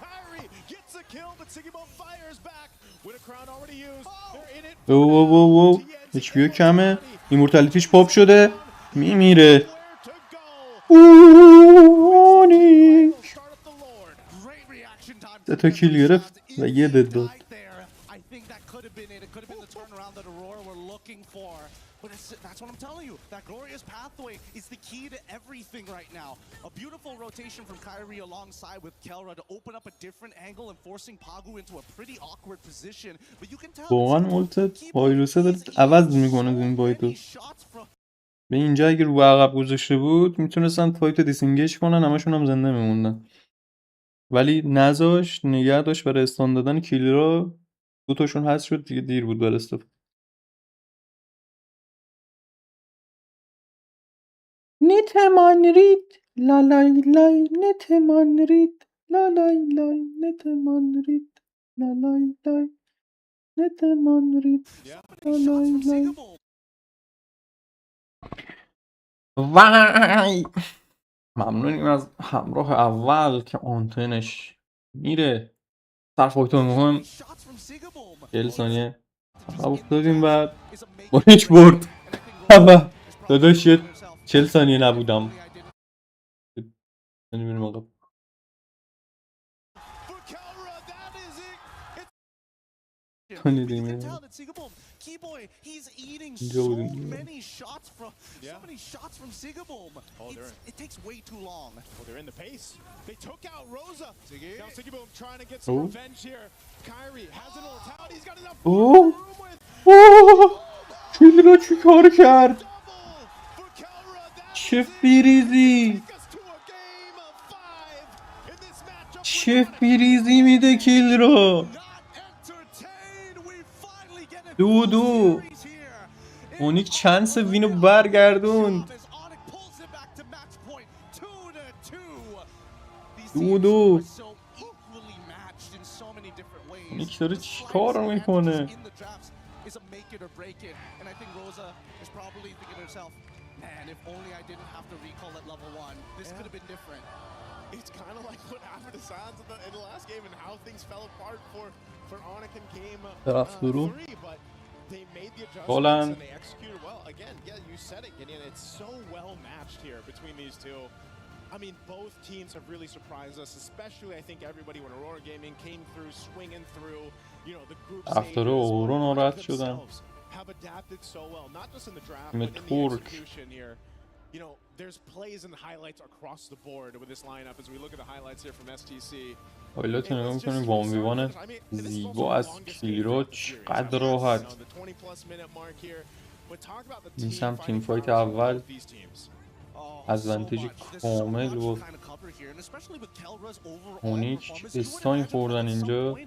Kyrie gets a kill, but Sigibom fires back. With a crown already used, they're in it. او HP کمه. ایمورتالیتیش پاپ شده. میمیره. اونیک 3 تا کیل گرفت و یه دد داد. I think that could have been it. It could have been the turnaround that Aurora were looking for. But that's what I'm telling you. That glorious pathway is the key to everything right now. A beautiful rotation from Kyrie alongside with Kelra to open up a different angle and forcing Pagu into a pretty awkward position. But you can tell واقعا مولتت هایروسه داره عوض میکنه این بایتو. به اینجا اگه رو عقب گذاشته بود میتونستن فایتو دیسینگیج کنن، همشون هم زنده میموندن. ولی نذاشت، نگه داشت برای استان دادن کیلرا. دوتاشون هست شد دیگه، دیر بود برای استفاده. نتمان رید لالای لای نتمان رید لالای لای نتمان رید لالای لای نتمان رید لالای لای. وای ممنونیم از همراه اول که آنتنش میره. سر فاکتور مهم 40 ثانیه عقب افتادیم بعد با هیچ برد. همه داداش 40 ثانیه نبودم. نمیریم عقب. You can tell that Sigabom, Keyboy, he's eating so many shots from Sigabom. It takes way too long. Well, they're in the pace. They took out Rosa. Now Sigibom trying to get some revenge here. Kyrie has an mortality. He's got enough room with. کیل رو چی کار کرد؟ چه فریزی، چه فریزی میده کیل رو. 2-2 اونیک چانس وینو برگردوند. 2-2 اونیک داره چی کار میکنه؟ Is a make it or break it, and I think Rosa is probably thinking to herself, man, if only I didn't have to recall at level 1, this could have been different. It's kind of like what happened to Sands in the last game and how things fell apart for Onyx in game 3, but they made the adjustments and they executed well. Again, yeah, you said it, Gideon, it's so well matched here between these two. I mean, both teams have really surprised us, especially I think everybody when Aurora Gaming came through, swinging through, you know, the group stages have adapted so well, not just in the draft, but in the execution here. You know, there's plays and highlights across the board with this lineup as we look at the highlights here from STC. هایلایت نگاه میکنیم وان زیبا از کیلرا چقدر راحت. این هم تیم فایت اول ادوانتیج کامل و اونیک استاین خوردن اینجا.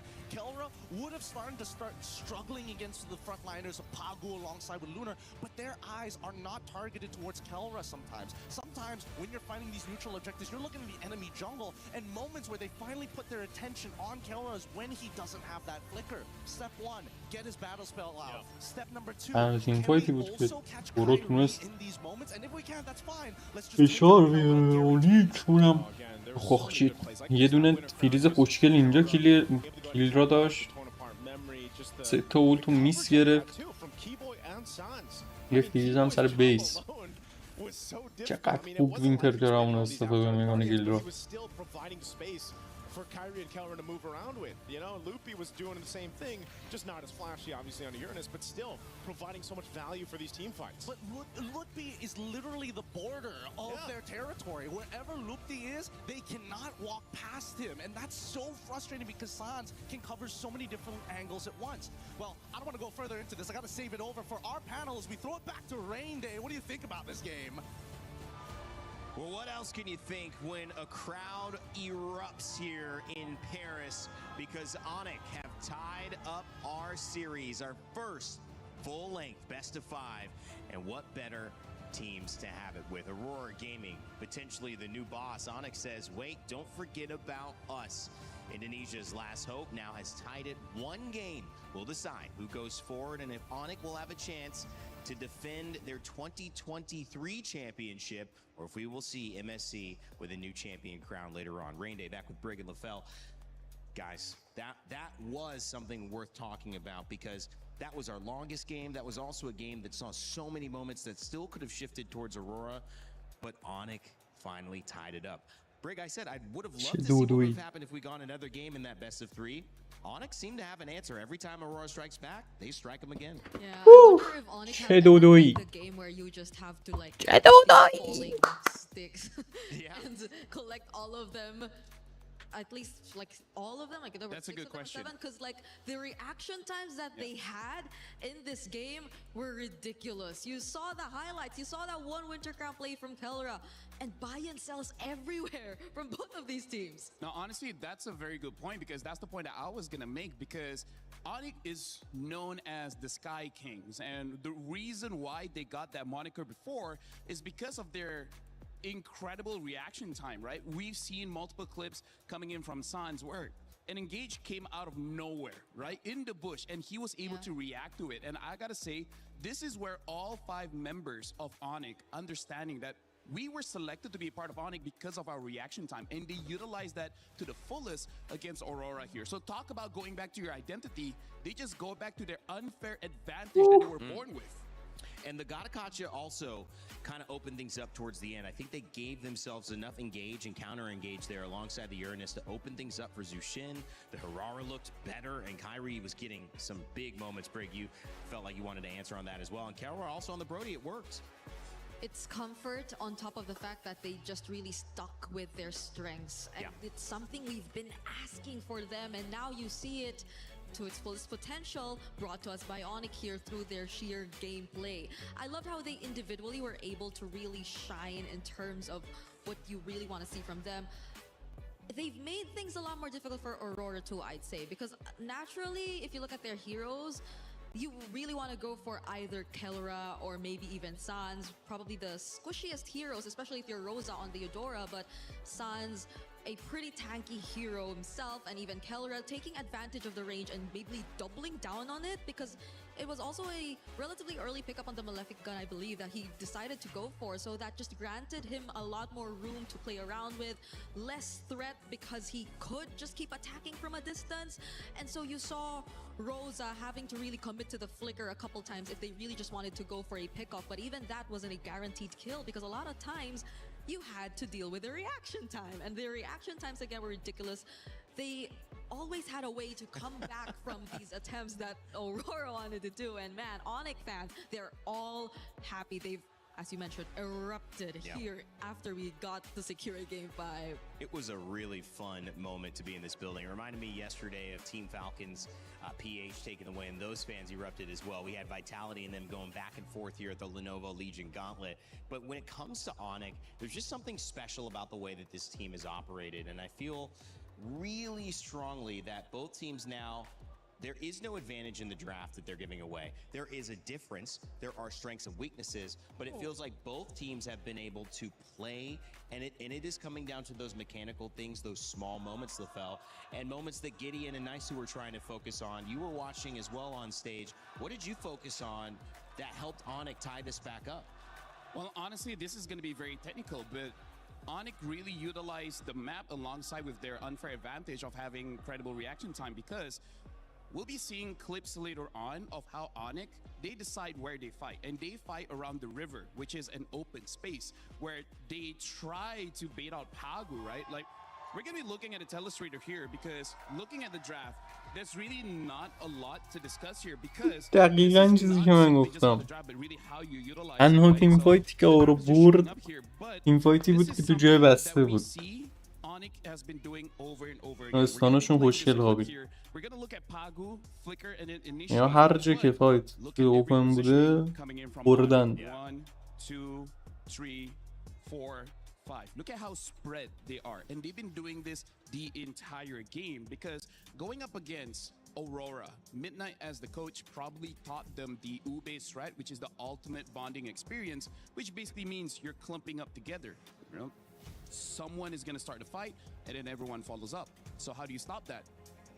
would have started to start struggling against the frontliners of Pagu alongside with Lunar, but their eyes are not targeted towards Kelra sometimes. Sometimes when you're fighting these neutral objectives, you're looking at the enemy jungle, and moments where they finally put their attention on Kelra is when he doesn't have that flicker. Step 1, get his battle spell out. Step number 2, از این can فایتی we بود که also catch برو Kyrie تونست in these moments? And if we can, that's fine. Let's just فشار بیاره اونیک اونم خوخچید یه دونه فریز خوشگل اینجا کیل را داشت، 3 تا اولتو میس گرفت، یه فریز هم سر بیس. چقدر خوب وینتر گرامون استفاده میکنه گیل را. for Kyrie and Kellerin to move around with. You know, Loopy was doing the same thing, just not as flashy, obviously, on Uranus, but still providing so much value for these team fights. But Loopy is literally the border of their territory. Wherever Loopy is, they cannot walk past him, and that's so frustrating because Sans can cover so many different angles at once. Well, I don't want to go further into this. I got to save it over for our panel as we throw it back to Rain Day. What do you think about this game? Well, what else can you think when a crowd erupts here in Paris because Onyx have tied up our series, our first full-length best-of-5, and what better teams to have it with? Aurora Gaming, potentially the new boss. Onyx says, wait, don't forget about us. Indonesia's last hope now has tied it. One game will decide who goes forward and if Onyx will have a chance to defend their 2023 championship, or if we will see MSC with a new champion crown later on. Rain Day back with Brig and LaFell. Guys, that was something worth talking about because that was our longest game. That was also a game that saw so many moments that still could have shifted towards Aurora, but Onyx finally tied it up. Brig, I said I would have loved to see what would have happened if we got another game in that best of 3. Onyx seemed to have an answer. Every time Aurora strikes back, they strike him again. Yeah, I wonder if Onyx had like a game where you just have to like falling sticks and collect all of them. At least like all of them, like there were That's a good question. Because like the reaction times that they had in this game were ridiculous. You saw the highlights, you saw that one Winter Crown play from Kelra, and buy and sells everywhere from both of these teams. Now, honestly, that's a very good point because that's the point that I was gonna make because Onyx is known as the Sky Kings, and the reason why they got that moniker before is because of their incredible reaction time, right? We've seen multiple clips coming in from Sans where an engage came out of nowhere, right? In the bush, and he was able to react to it. And I gotta say, this is where all 5 members of Onyx understanding that we were selected to be a part of Onyx because of our reaction time, and they utilized that to the fullest against Aurora here. So talk about going back to your identity. They just go back to their unfair advantage that they were born with. And the Gatakacha also kind of opened things up towards the end. I think they gave themselves enough engage and counter-engage there alongside the Uranus to open things up for Zushin. The Harara looked better, and Kyrie was getting some big moments. Brig, you felt like you wanted to answer on that as well. And Kelra also on the Brody, it worked. It's comfort on top of the fact that they just really stuck with their strengths. And it's something we've been asking for them, and now you see it to its fullest potential, brought to us by Onyx here through their sheer gameplay. I loved how they individually were able to really shine in terms of what you really want to see from them. They've made things a lot more difficult for Aurora too, I'd say, because naturally, if you look at their heroes, you really want to go for either Kelra or maybe even Sans, probably the squishiest heroes, especially if you're Rosa on the Eudora, but Sans, a pretty tanky hero himself, and even Kelra taking advantage of the range and maybe doubling down on it because it was also a relatively early pickup on the Malefic gun, I believe, that he decided to go for. So that just granted him a lot more room to play around with, less threat because he could just keep attacking from a distance. And so you saw Rosa having to really commit to the flicker a couple times if they really just wanted to go for a pickoff. But even that wasn't a guaranteed kill because a lot of times you had to deal with the reaction time, and the reaction times again were ridiculous. They always had a way to come back from these attempts that Aurora wanted to do, and man, Onyx fans, they're all happy. They've, as you mentioned, erupted here after we got the secure game 5. It was a really fun moment to be in this building. It reminded me yesterday of Team Falcons PH taking the win. Those fans erupted as well. We had vitality in them going back and forth here at the Lenovo Legion Gauntlet. But when it comes to Onyx, there's just something special about the way that this team is operated. And I feel really strongly that both teams now There is no advantage in the draft that they're giving away. There is a difference. There are strengths and weaknesses, but it feels like both teams have been able to play, and it is coming down to those mechanical things, those small moments, Lefel, and moments that Gideon and Nice were trying to focus on. You were watching as well on stage. What did you focus on that helped Onyx tie this back up? Well, honestly, this is going to be very technical, but Onyx really utilized the map alongside with their unfair advantage of having incredible reaction time, because we'll be seeing clips later on of how Onyx, they decide where they fight, and they fight around the river, which is an open space where they try to bait out Pagu, right? Like, we're going to be looking at a telestrator here, because looking at the draft, there's really not a lot to discuss here, because دقیقاً چیزی که من گفتم. تنها تیم فایتی که آورو برد تیم فایتی بود که تو جای بسته بود. استاناشون خوشگل خوابید. یا هر جا که فایت توی اوپن بوده بردن. 5. Look at how spread they are, and they've been doing this the entire game, because going up against Aurora, Midnight as the coach probably taught them the Ube strat, which is the ultimate bonding experience, which basically means you're clumping up together. You know, someone is going to start a fight, and then everyone follows up. So how do you stop that?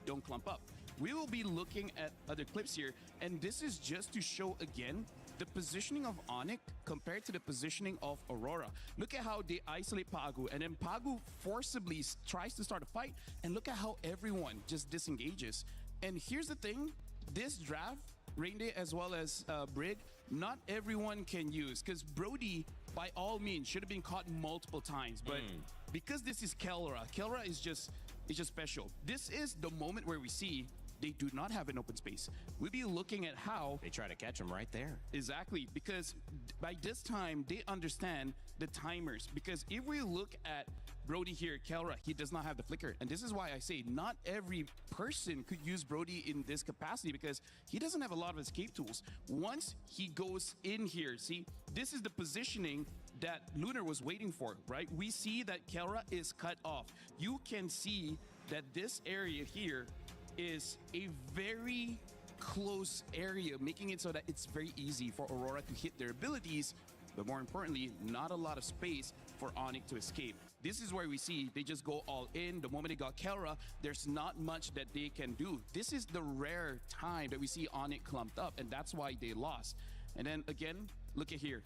Don't clump up. We will be looking at other clips here, and this is just to show again the positioning of Onyx compared to the positioning of Aurora. Look at how they isolate Pagu, and then Pagu forcibly tries to start a fight, and look at how everyone just disengages. And here's the thing, this draft, Rainday as well as Brig, not everyone can use, because Brody, by all means, should have been caught multiple times, but because this is Kelra is just special. This is the moment where we see they do not have an open space. We'll be looking at how they try to catch him right there. Exactly, because by this time they understand the timers. Because if we look at Brody here, Kelra, he does not have the flicker, and this is why I say not every person could use Brody in this capacity, because he doesn't have a lot of escape tools. Once he goes in here, see, this is the positioning that Lunar was waiting for, right? We see that Kelra is cut off. You can see that this area here is a very close area, making it so that it's very easy for Aurora to hit their abilities, but more importantly, not a lot of space for Onyx to escape. This is where we see they just go all in. The moment they got Kelra, there's not much that they can do. This is the rare time that we see Onyx clumped up, and that's why they lost. And then again, look at here.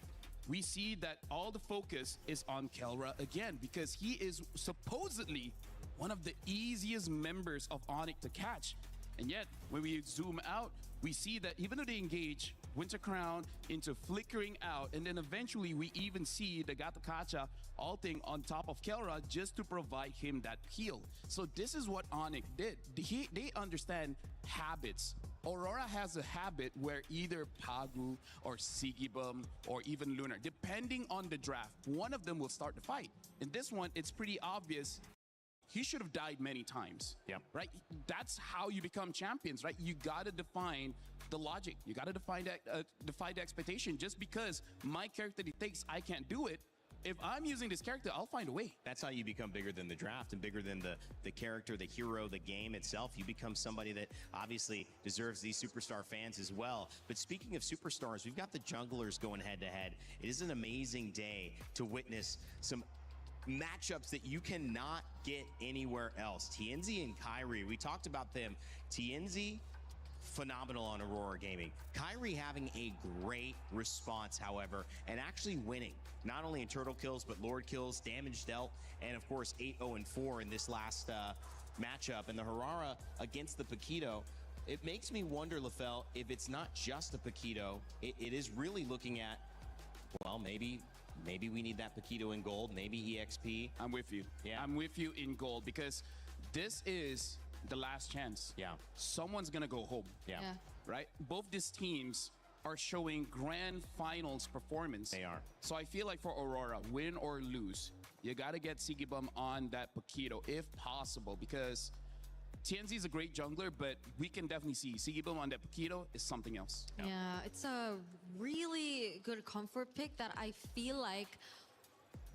We see that all the focus is on Kelra again, because he is supposedly one of the easiest members of Onyx to catch. And yet, when we zoom out, we see that even though they engage Winter Crown into flickering out, and then eventually we even see the Gato Kacha ulting on top of Kelra just to provide him that heal. So this is what Onyx did. They understand habits. Aurora has a habit where either Pagu or Sigibum or even Lunar, depending on the draft, one of them will start the fight. In this one, it's pretty obvious. He should have died many times. Yeah. Right? That's how you become champions, right? You gotta define the logic. You gotta define the expectation. Just because my character dictates I can't do it, if I'm using this character, I'll find a way. That's how you become bigger than the draft and bigger than the character, the hero, the game itself. You become somebody that obviously deserves these superstar fans as well. But speaking of superstars, we've got the junglers going head to head. It is an amazing day to witness some matchups that you cannot get anywhere else. Tienzi and Kyrie, we talked about them. Tienzi, phenomenal on Aurora Gaming. Kyrie having a great response, however, and actually winning, not only in turtle kills, but lord kills, damage dealt, and of course 8-0-4 in this last matchup. And the Harara against the Paquito, it makes me wonder, Lefel, if it's not just a Paquito, it is really looking at, well, maybe we need that Paquito in gold, maybe EXP. I'm with you. Yeah. I'm with you in gold, because this is the last chance. Yeah. Someone's gonna go home. Yeah. Right? Both these teams are showing grand finals performance. They are. So I feel like for Aurora, win or lose, you gotta get Sigibum on that Paquito if possible, because Tienzi is a great jungler, but we can definitely see Sigibum on that Paquito is something else. Yeah, it's a really good comfort pick that I feel like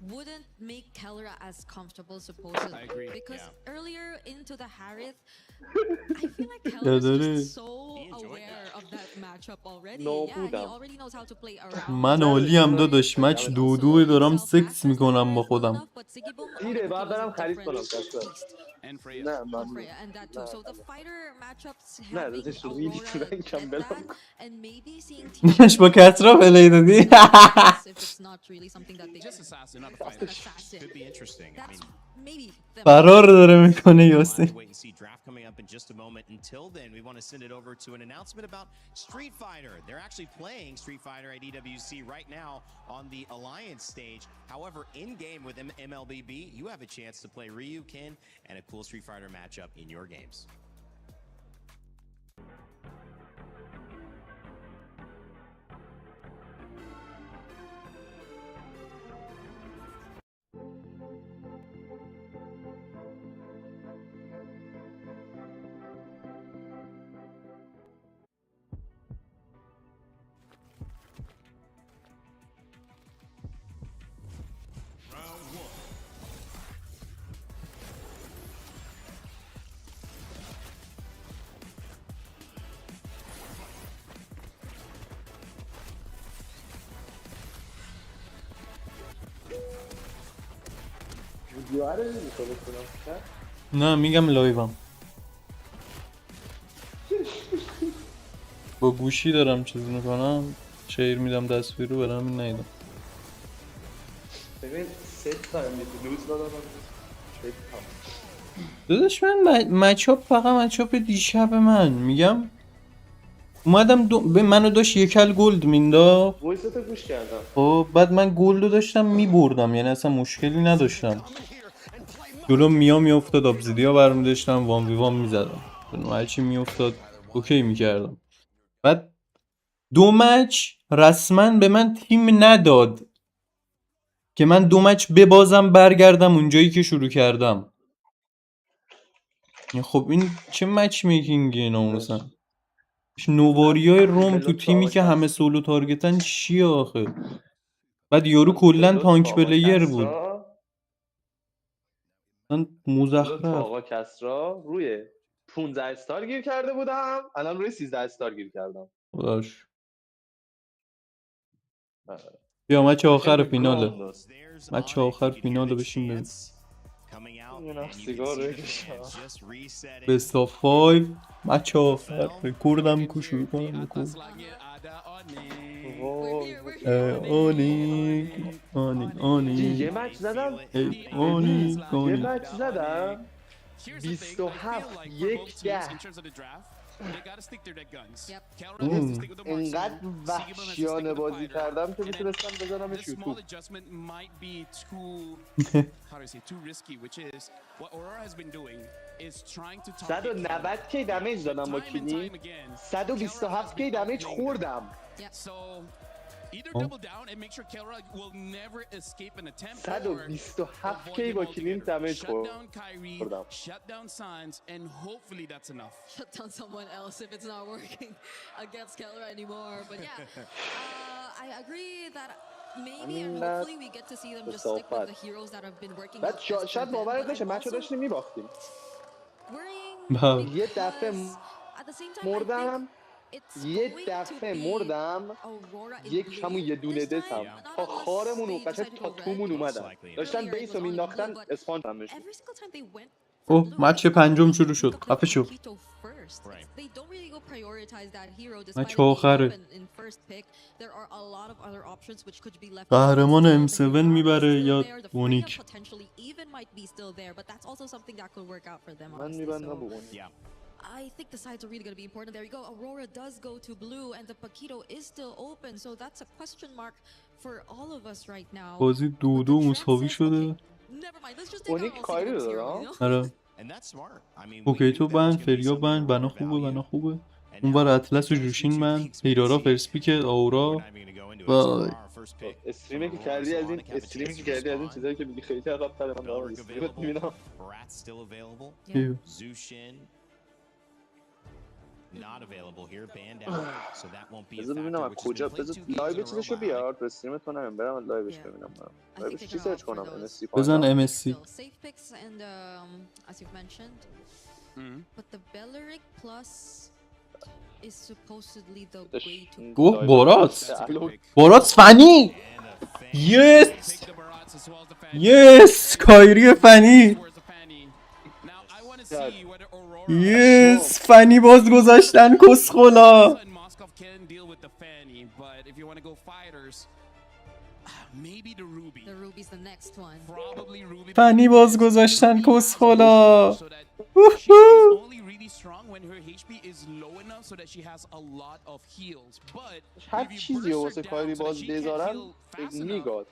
wouldn't make Kelra as comfortable supposedly. I agree. Because earlier into the Harith, I feel like Keller is یاداره just so aware of that matchup already. Yeah, he already knows how to play around. من عالی هم داداش مچ دو دو دارم سکس میکنم با خودم. دیره باید برم خرید کنم And Freya. نه ممنون Freya and that too. So the fighter matchups نه having داداش ریدی تو Aurora رنگم get بلم that and maybe seeing نش با کسرا پلی دادی. if it's not really something that they Just assassin, not a fighter. assassin. Could be interesting. I That's mean, maybe them. فرار داره میکنه we'll have یاسین. to wait and see. Draft coming up in just a moment. Until then, we want to send it over to an announcement about Street Fighter. They're actually playing Street Fighter at EWC right now on the Alliance stage. However, in game with MLBB, you have a chance to play Ryu, Ken, and a cool Street Fighter matchup in your games. ویدیو رو نمیخوام بکنم نه میگم لایوم. با گوشی دارم چیز میکنم شیر میدم تصویر رو برام این نیدم. ببین ست دارم لوز دادم شد داداش من مچاپ فقط مچاپ دیشب من میگم اومدم به منو داشت یکل گلد مینداخت. وایستو گوش کردم. خب بعد من گلدو داشتم میبردم یعنی اصلا مشکلی نداشتم. جلو میافتاد آبزیدیا برمی داشتم وان وی وان میزدم. هرچی میافتاد اوکی میکردم. بعد دو مچ رسما به من تیم نداد که من دو مچ ببازم برگردم اونجایی که شروع کردم. خب این چه مچ میکینگی ناموسن. نواریای روم تو تیمی که همه سولو تارگتن چیه آخه. بعد یارو کلا تانک پلیر بود. من مزخرف آقا کسرا روی 15 استار گیر کرده بودم الان روی 13 استار گیر کردم. باش بیا مچ آخر فیناله. مچ آخر فیناله بشین بریم. سیگار بکشم. بست آف 5 مچ آخر رکوردم کو شروع کنم بکن. آنی یه مچ زدم یه مچ زدم 27 اینقدر وحشیانه بازی کردم که میتونستم بذارمش یوتیوب. 190 کی دمیج دادم با کلین 127 کی دمیج خوردم. Either double down and make sure Kelra will never escape an attempt, or 127 کی با کلین دمیج خوردم. Shut down Signs, and hopefully that's enough. Shut down someone else if it's not working against Keller anymore. But yeah, I agree that maybe and hopefully we get to see them just stick with the heroes that have been working. شاید باورت نشه مچو داشتیم میباختیم. Worrying یه دفعه at the same time مردم یه دفعه مردم یک همون یه دونه دسم تا خارمون و قشنگ تا تومون اومدن داشتن بیس رو مینداختن اسپان هم بشون. اوه مچ پنجم شروع شد. خفه شو. مچ آخره. قهرمان M7 میبره یا اونیک. من میبندم به اونیک. I think the sides are really going to be important. There you go. Aurora does go to blue and the Paquito is still open. So that's a question mark for all of us right now. بازی دو مساوی شده. اونیک کاری داره. آره. اوکی تو بند فریا بند بنا خوبه. اونور اطلس و جوشین من هیرارا فرسپیک آورا وای استریمی که کردی از این چیزایی که میگی خیلی عقب تره من دارم استریمت میبینم. Not available here, banned out, so that won't be a factor. ببینم کجا لایو چیزشو بیار تو استریمت تو نمیم برم لایوش ببینم. لایوش چی سرچ کنم MSC بزن MSC. Safe picks and as you've mentioned But the Belleric Plus is supposedly the way to گفت بارات فنی. یس یس کایری فنی. یس فنی باز گذاشتن کسخلا. The Ruby's the next one. فنی باز گذاشتن کسخلا. هر چیزی رو واسه کایری باز بذارن میگاد.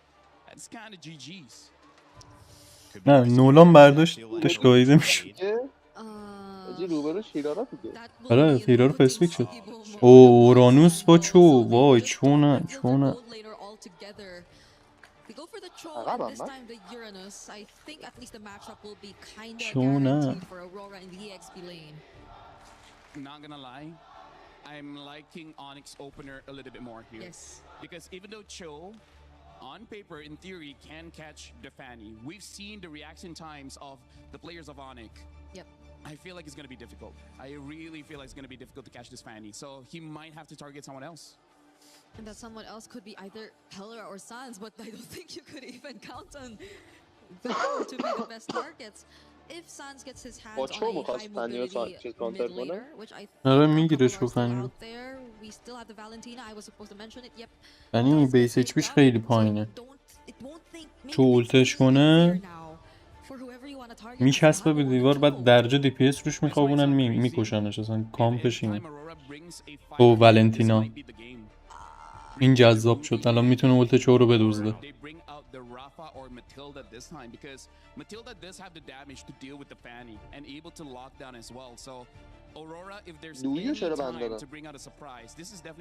نه نولان برداشت داشت گاییده میشد. روبروش هیرارا دیگه. آره هیرارا فسفیک شد. او اورانوس با چو وای چونه. They go for the Cho and this time the Uranus. I think at least the matchup will be kinda Chona. guaranteed for Aurora in the EXP lane. Not gonna lie, I'm liking Onyx opener a little bit more here. Yes. Because even though Cho, on paper, in theory, can catch the Fanny, we've seen the reaction times of the players of Onyx. Yep. I feel like it's gonna be difficult. I really feel like it's gonna be difficult to catch this Fanny. So he might have to target someone else. And that someone else could be either Pelor or Sans, but I don't think you could even count on them to be the best targets. If Sans gets his hands on a high mobility mid laner, which I think out there, we still have the Valentina. I was supposed to mention it. Yep. یعنی بیس اچ پیش خیلی پایینه. چو اولتش کنه میچسبه به دیوار بعد درجا دی پی اس روش میخوابونن میکشنش اصلا کامپش اینه. او والنتینا این جذاب شد الان میتونه اولت چو رو بدوزده. لویو چرا بند دادن؟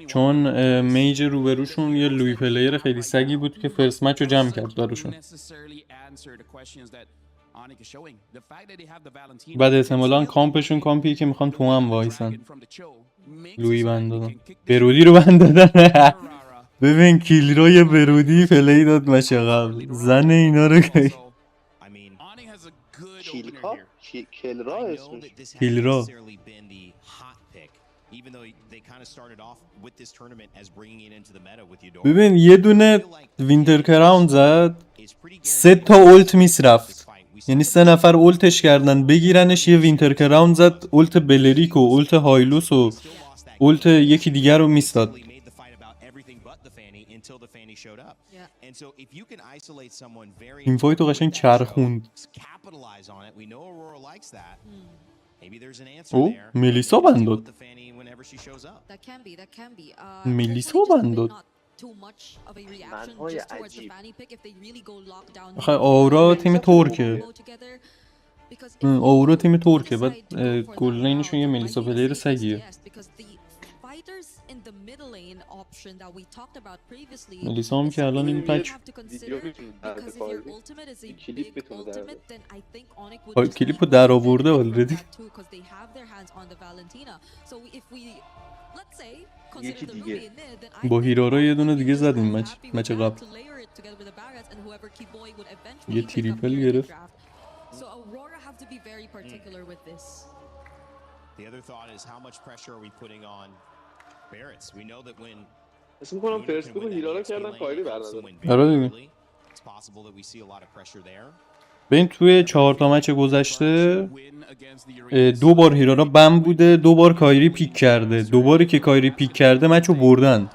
چون میج روبروشون یه لوی پلیر خیلی سگی بود که فرست مچ رو جمع کرد داروشون. بعد احتمالاً کامپشون کامپی که میخوان تو هم وایسن. لوی بند دادن. برودی رو بند دادن. ببین کیلرای برودی پلی داد مچه قبل. زن اینا رو که کیلرا اسمش کیلرا ببین یه دونه وینتر کراون زد 3 تا اولت میس رفت. یعنی 3 نفر اولتش کردن بگیرنش. یه وینتر کراون زد اولت بلریک و اولت هایلوس و اولت یکی دیگر رو میس داد. این فایتو قشنگ چرخوند. او میلیسا بند داد. میلیسا بند داد. آخه آورا تیم ترکه. آورا تیم ترکه. بعد گلینشون یه میلیسا پلیر سگیه. میلیسا هم که الان این پچ کلیپو در آورده آلردی. یکی دیگه با هیرارا یه دونه دیگه زدیم مچ قبل. یه تریپل گرفت. اسم میکنم فرست رو هیرارا کردن کایری بردادن. آره دیگه. ببین توی 4 تا مچ گذشته 2 بار هیرارا بم بوده 2 بار کایری پیک کرده. 2 باری که کایری پیک کرده مچو بردن.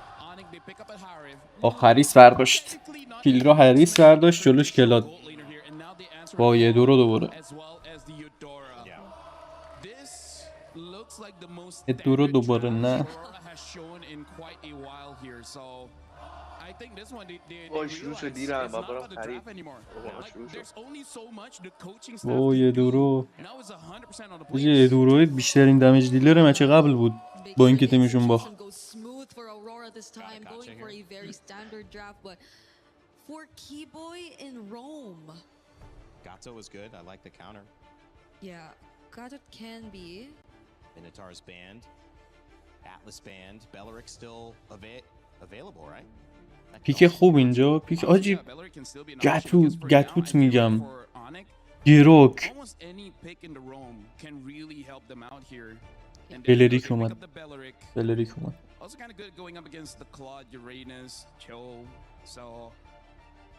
هریس برداشت. کیلرا هریس برداشت جلوش کلاد. با یه دورو دوباره. دورو دوباره نه. شروع شد دیرم من برام خرید. با یه دورو. یه دورو بیشترین دمیج دیلر مچ قبل بود با اینکه تیمشون باخت. Gato was good. I like the counter. Yeah, Gato can be. Minotaur's banned. Atlas banned. Belleric still available, right? پیک خوب اینجا. پیک آجی گتوت میگم. گیروک almost any pick in the roam can really help them out here. And then بلریک they pick اومد up the Belleric. بلریک اومد Also kind of good going up against the Claude, Uranus, Cho, so.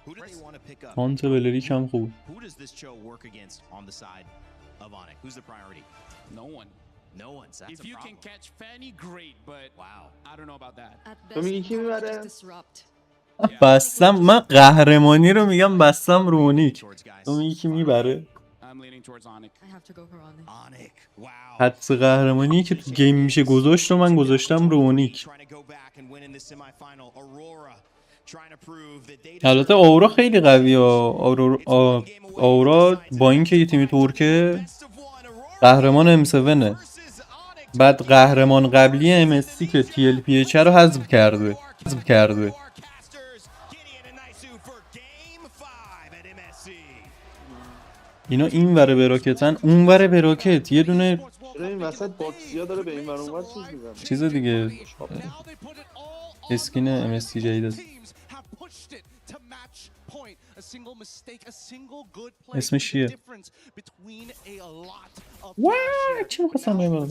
Who do they want to pick up? تانت بلریک هم خوب. Who does this Cho work against on the side of Onyx? Who's the priority? No one. No one. So that's If a you can problem. catch Fanny, great, but Wow. I don't know about that. At تو میگی best, کی Carl میبره؟ just disrupt. بستم من قهرمانی رو میگم بستم رو اونیک. Towards guys. تو میگی کی میبره؟ I'm leaning towards Onyx. I have to go for Onyx. Onyx. Wow. حدس قهرمانی که تو گیم میشه گذاشت رو من گذاشتم رو اونیک. Trying to go back and win in the semifinal. Aurora trying to prove that they البته آورا خیلی قویه. آورا با اینکه یه تیم ترکه قهرمان M7 بعد قهرمان قبلی MSC که TLPH رو حذف کرده. اینا این وره براکتن اون وره براکت یه دونه چرا این وسط باکسیا داره به این ور اون ور چیز میزنه؟ چیز دیگه اسکین MSC جدید است. اسمش چیه؟ وای چی می‌خواستم بگم؟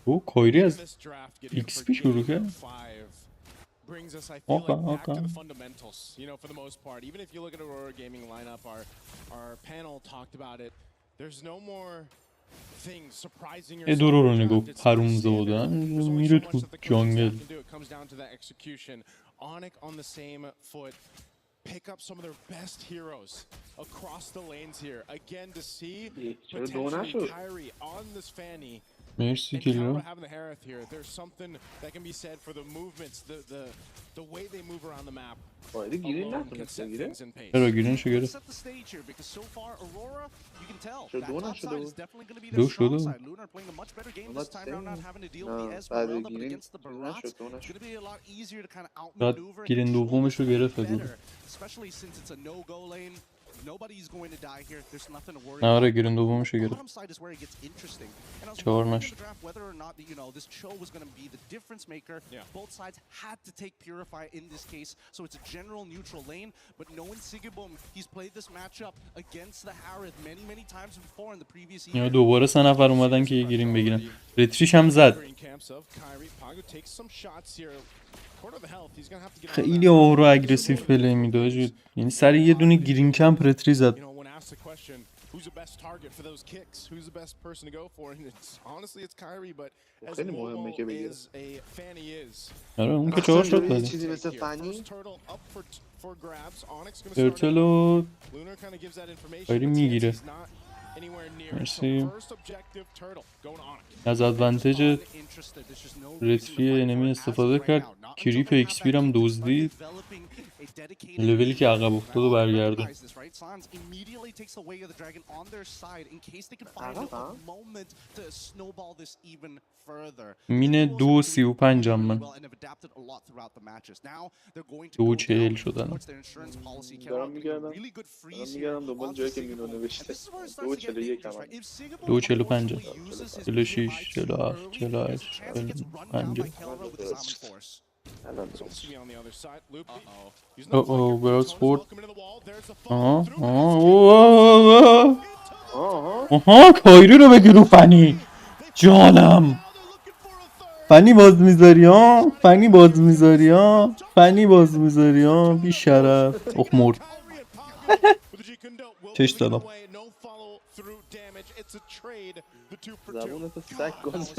او کایری از XP شروع کرد. Brings us, I feel Okay, like, back okay. to the fundamentals, you know, for the most part. Even if you look at Aurora Gaming lineup, our panel talked about it. There's no more things surprising yourself. ادورو رو نگاه پروم زودن میره تو جانگل. It comes down to that execution. Onyx on the same foot. Pick up some of their best heroes across the lanes here. Again, to see potentially Kyrie on this Fanny. مرسی کیلو. Having the Harith here, there's something that can be said for the movements, the way they move around the map. وایدی گیرین نتونست بگیره؟ چرا گیرینشو گرفت؟ چرا دو نشده بود؟ دو شده بود؟ بعد گیرین نشد دو نشد. بعد گیرین دومش رو گرفت بود. نه آره گیرین دومش رو گرفت. 4 نشد. یا دوباره 3 نفر اومدن که یه گیرین بگیرن. رتریش هم زد. خیلی آورو اگریسیو پلی میده. یعنی سر یه دونه گیرین کمپ رتری زد. Who's the best target for those kicks? Who's the best person to go for? And it's honestly it's Kyrie, but as mobile as a Fanny is. آره اون که 4 شد بده. چیزی مثل فنی. ترتلو خیلی میگیره. مرسی. از ادوانتیج رتری انمی استفاده کرد. کریپ اکسپیر هم دزدید. لولی که عقب افتاد و برگرده. مین 2:35 هم من 2:40 شدن. دارم میگردم دنبال جایی که مینو نوشته 2:41 هم 2:45 46 47 48 50 برادز فورد. آها کایری رو بگیرو فنی جانم. فنی باز میذاری ها. فنی باز میذاری ها. فنی باز میذاری ها. بی شرف. اخ مرد. چش دادم. زبونتو سگ گاز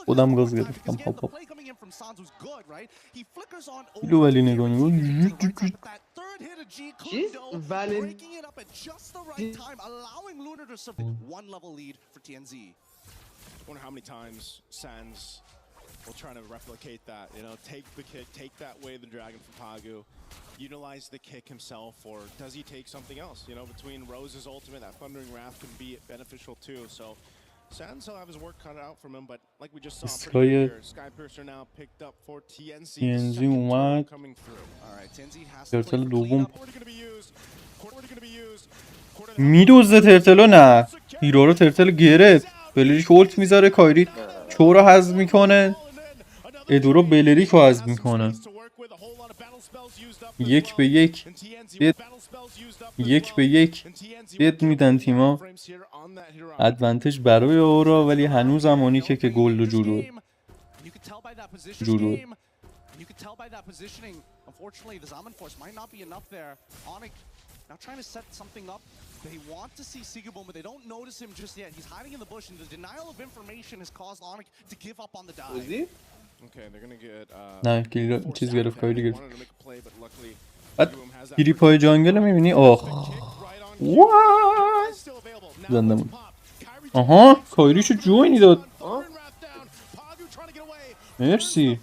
خودم گاز گرفتم. هاپ هاپ ایلو ولی نگاه نگاه چیز؟ ولی wonder how many times Sans will try to replicate that, you know, take the kick, take that way the dragon from Pagu, utilize the kick himself, or does he take something else? You know, between Rose's ultimate, that Thundering Wrath can be beneficial too, so Sans will have his work cut out from him, but like we just saw pretty here, Skypiercer now picked up for TNZ اومد. coming through. ترتل دوم میدوزه. ترتلو نه هیرو رو ترتل گرفت. بلریک اولت میذاره. کایری چو رو حذف میکنه. ادورا بلریکو حذف میکنه. 1-1 1-1 دد میدن تیما. ادوانتج برای اورا، ولی هنوز هم اونیکه که گلد و جلو. You can tell by that positioning, unfortunately, the Zaman Force might not be enough there. Onyx now trying to set something up. They want to see Sigabum, but they don't notice him just yet. He's hiding in the bush, and the denial of information has caused Onyx to give up on the dive. Okay, they're gonna get نه چیز گرفت، کاری گرفت. بعد گیری پای جانگل رو میبینی. آخ زندمون. آها کایریشو جوینی داد. مرسی.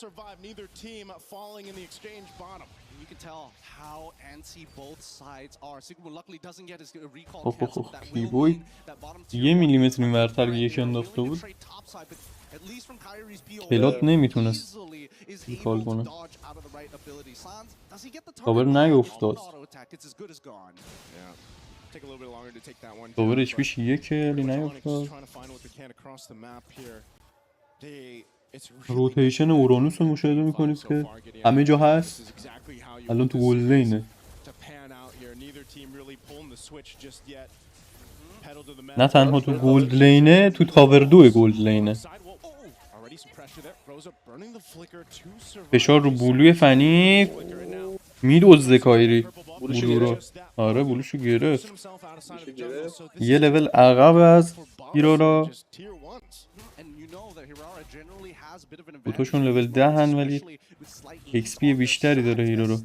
Survive neither team falling in the exchange bottom. You can tell how antsy both sides are. Sigmund luckily doesn't get his recall canceled. That will mean that bottom tier 1 میلیمتر اینورتر یک انداخته بود. کلات نمیتونست ریکال کنه. کابر نیفتاد. کابر اچ پیش 1 ولی نیفتاد. روتیشن اورانوس رو مشاهده میکنید که همه جا هست. الان تو گلد لینه. نه تنها تو گلد لینه، تو تاور 2 گلد لینه. فشار رو بلوی فنی میدوزده کایری بلو رو. آره بلوشو گرفت. یه لول عقب از هیرورا. دوتاشون لول 10 هن، ولی XP بیشتری داره هیرورا.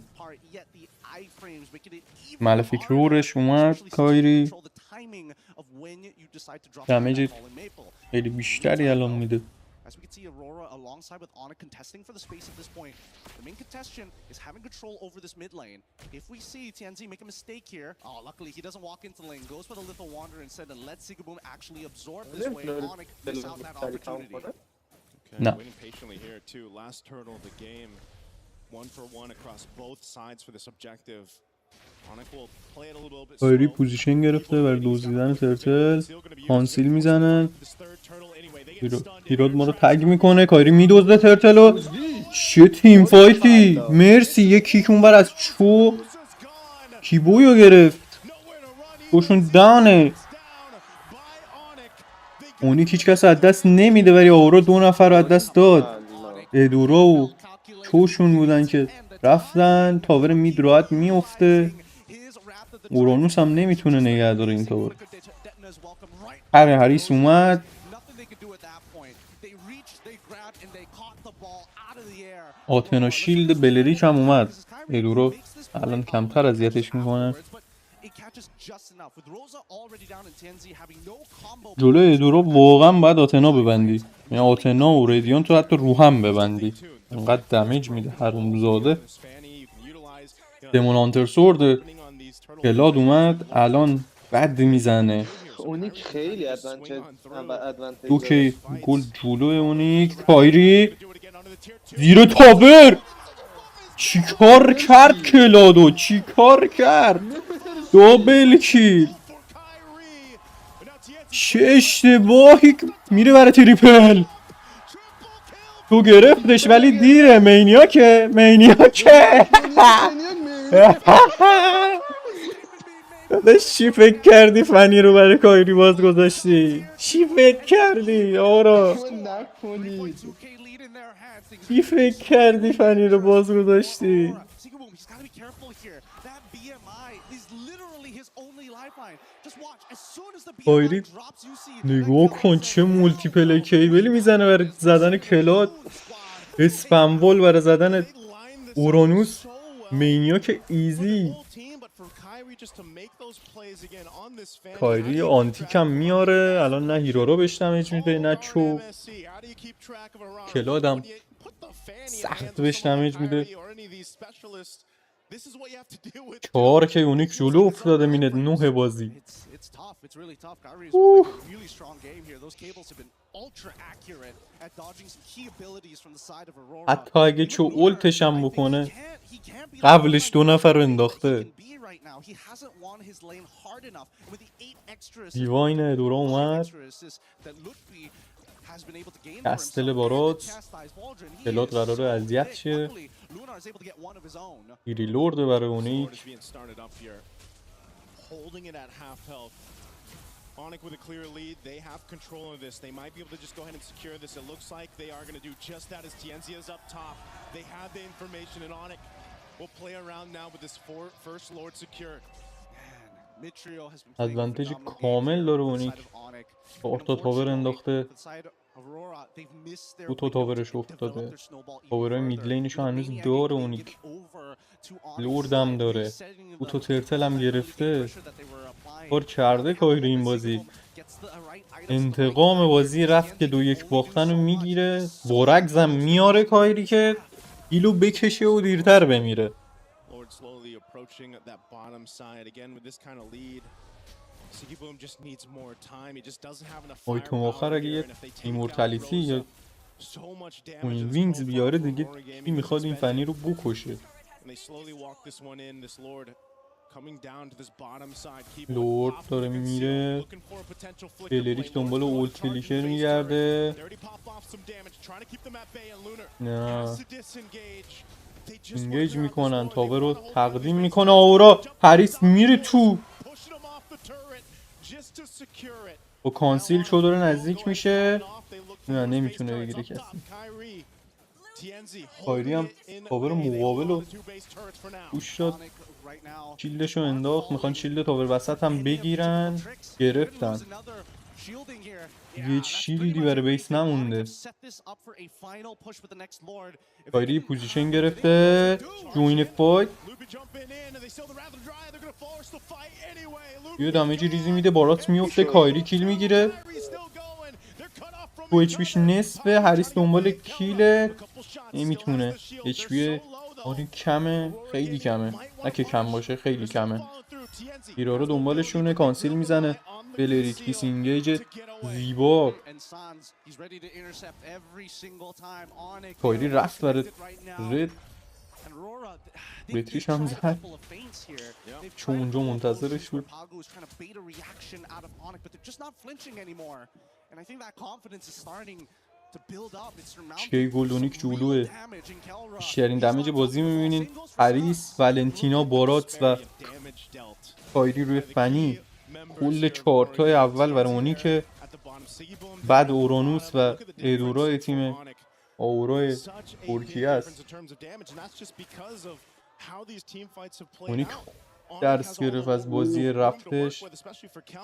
مالفیک رورش اومد کایری. دمیج خیلی بیشتری الان میده. As we can see Aurora alongside with Onyx contesting for the space at this point. The main contention is having control over this mid lane. If we see TNZ make a mistake here, luckily he doesn't walk into the lane, goes for the Little Wanderer instead and lets Sigaboom actually absorb this way. Onyx miss out that opportunity. No. Waiting patiently here too. Last turtle of the game. 1-for-1 across both sides for this objective. کایری پوزیشن گرفته برای دوزیدن ترتل. کانسیل میزنن. هیراد ما رو تگ میکنه. کایری میدوزده ترتلو. چه تیم فایتی. مرسی. یک کیک اونور از چو کیبویو گرفت. خوشون دانه. اونی هیچ کس از دست نمیده، ولی آورا 2 نفر رو از دست داد. ادورا و چوشون بودن که رفتن. تاور مید راحت میفته. اورانوس هم نمیتونه نگه داره این تاور. هریس اومد. آتنا شیلد بلریک هم اومد. ادورا الان کمتر اذیتش میکنه. جلوی ادورا واقعا باید آتنا ببندی. یعنی آتنا و ریدیان تو حتی رو هم ببندی. اینقدر دمیج میده حرومزاده. دمون هانتر سورد کلاد اومد. الان بد میزنه. اونیک خیلی ادوانتج اوکی گل جلوی اونیک. کایری زیر تاور. چیکار کرد کلادو؟ چیکار کرد؟ دوبل کیل. چه اشتباهی. میره برای تریپل. تو گرفتش ولی دیره. مینیاکه داداش چی فکر کردی فنی رو برای کایری باز گذاشتی؟ چی فکر کردی آورا؟ چی فکر کردی فنی رو باز گذاشتی؟ کایری نگاه کن چه مولتی پلی کیبلی میزنه برای زدن کلاد. اسپمول برای زدن اورانوس. مینیاک ایزی. کایری آنتیک هم میاره. الان نه هیرورا بهش دمیج میده نه چو. کلادم سخت بهش دمیج میده. 4 که اونیک جلو افتاده مینه 9 بازی. حتی اگه چو اولتش هم بکنه قبلش 2 نفر رو انداخته. دیواین ادورا اومد. کستل بارات پلات قراره اذیت شه. گیری لورد برای اونیک. Onic with a clear lead, they have control of this. They might be able to just go ahead and secure this. It looks like they are going to do just that as Tienzia's up top. They have the information, and Onic will play around now with this first Lord secured. ادوانتیج کامل داره اونیک. 4 تا تاور انداخته. 2 تا تاورش افتاده. تاورهای میدلینش هنوز داره اونیک. لورد هم داره. 2 تا ترتل هم گرفته. کار کرده کایری این بازی. انتقام بازی رفت که 2-1 باختن رو میگیره. بورگز هم میاره کایری که ایلو بکشه و دیرتر بمیره. آیتم آخر اگه یه ایمورتالیتی یا اون وینگز بیاره دیگه کی میخواد این فنی رو بکشه. لورد داره میره. بلریک دنبال اولد کلیکر میگرده. نه انگیج میکنن. تاور رو تقدیم میکنه. آورا هریس میره تو با کانسیل شو داره نزدیک میشه. نه نمیتونه بگیره کسی. کایری هم تاور مقابل رو پوش شد. شیلدش رو انداخت. میخوان شیلد تاور وسط هم بگیرن. گرفتن. یه شیلدی برای بیس نمونده. کایری پوزیشن گرفته. جوین فایت. یه دمیجی ریزی میده. بارات میفته. کایری کیل میگیره. 2 اچ پیش نصفه. هریس دنبال کیله. نمیتونه. اچ پی آری کمه. خیلی کمه. نه که کم باشه خیلی کمه. هیرارو دنبالشونه. کانسیل میزنه. بلریک دیسینگیج زیبا. کایری رفت برای رد. بتریش هم زد چون اونجا منتظرش بود. چه گلدونیک جولوه. بیشترین دمیج بازی میبینین. هریس، ولنتینا، بارات و کایری روی فنی. کل 4 تای اول برای اونیک. بعد اورانوس و ادورای تیم آورای ترکیه است. اونیک درس گرفت از بازی رفتش.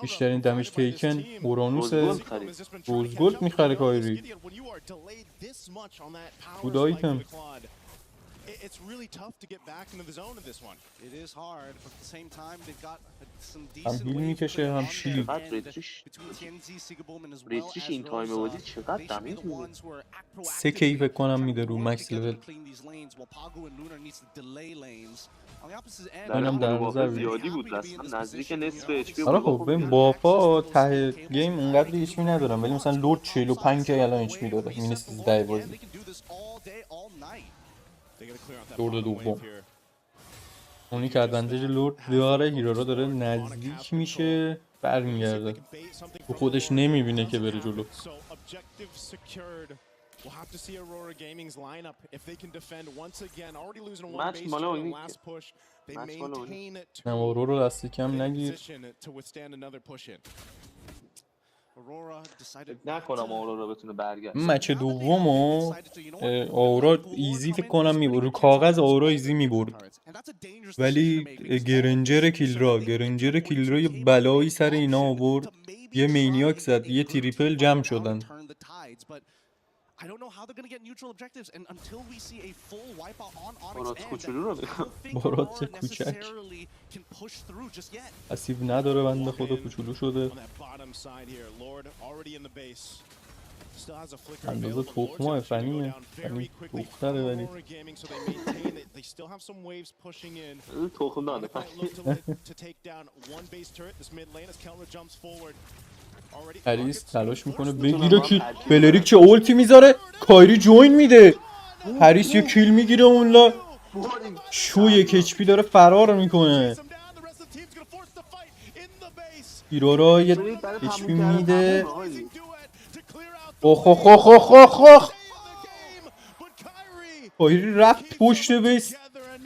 بیشترین دمیج تیکن اورانوس. روزگولد میخره کایری. گود آیتم. هم هیل میکشه هم شیلد. ریتریش این تایم بازی چقدر دمیج میده. 3 کی فکر کنم میده رو مکس لول. اینم در نظر زیادی بود. اصلا نزدیک نصف اچ پی. آره خب ببین بافا ته گیم اونقدر ایچ می ندارم ولی مثلا لورد 45 کی الان ایچ می داده. مینی 13 بازی. لورد دوم. اونی که ادوانتیج لورد داره. هیرارا داره نزدیک میشه. برمیگرده. تو خودش نمیبینه که بره جلو. مچ مال اونی. نه اورورا دستی کم نگیر. نکنم اورورا بتونه برگرده. مچ دومو اورا ایزی فکر کنم میبرد. رو کاغذ اورا ایزی میبرد ولی گرنجر کیلرا یه بلایی سر اینا آورد. یه مینیاک زد. یه تریپل جمع شدن. بارات کوچولو رو بگم. بارات کوچک اسیب نداره بنده خدا. کوچولو شده. اندازه تخمه فنیه. فنی دختره ولی تخم داده. هریس تلاش میکنه بگیره کیل. بلریک چه اولتی میذاره. کایری جوین میده. هریس یه کیل میگیره. اونلا شو 1 اچ پی داره فرار میکنه. ایرورا یه اچ پی میده. اخ اخ اخ اخ اخ اخ. کایری رفت پشت بیس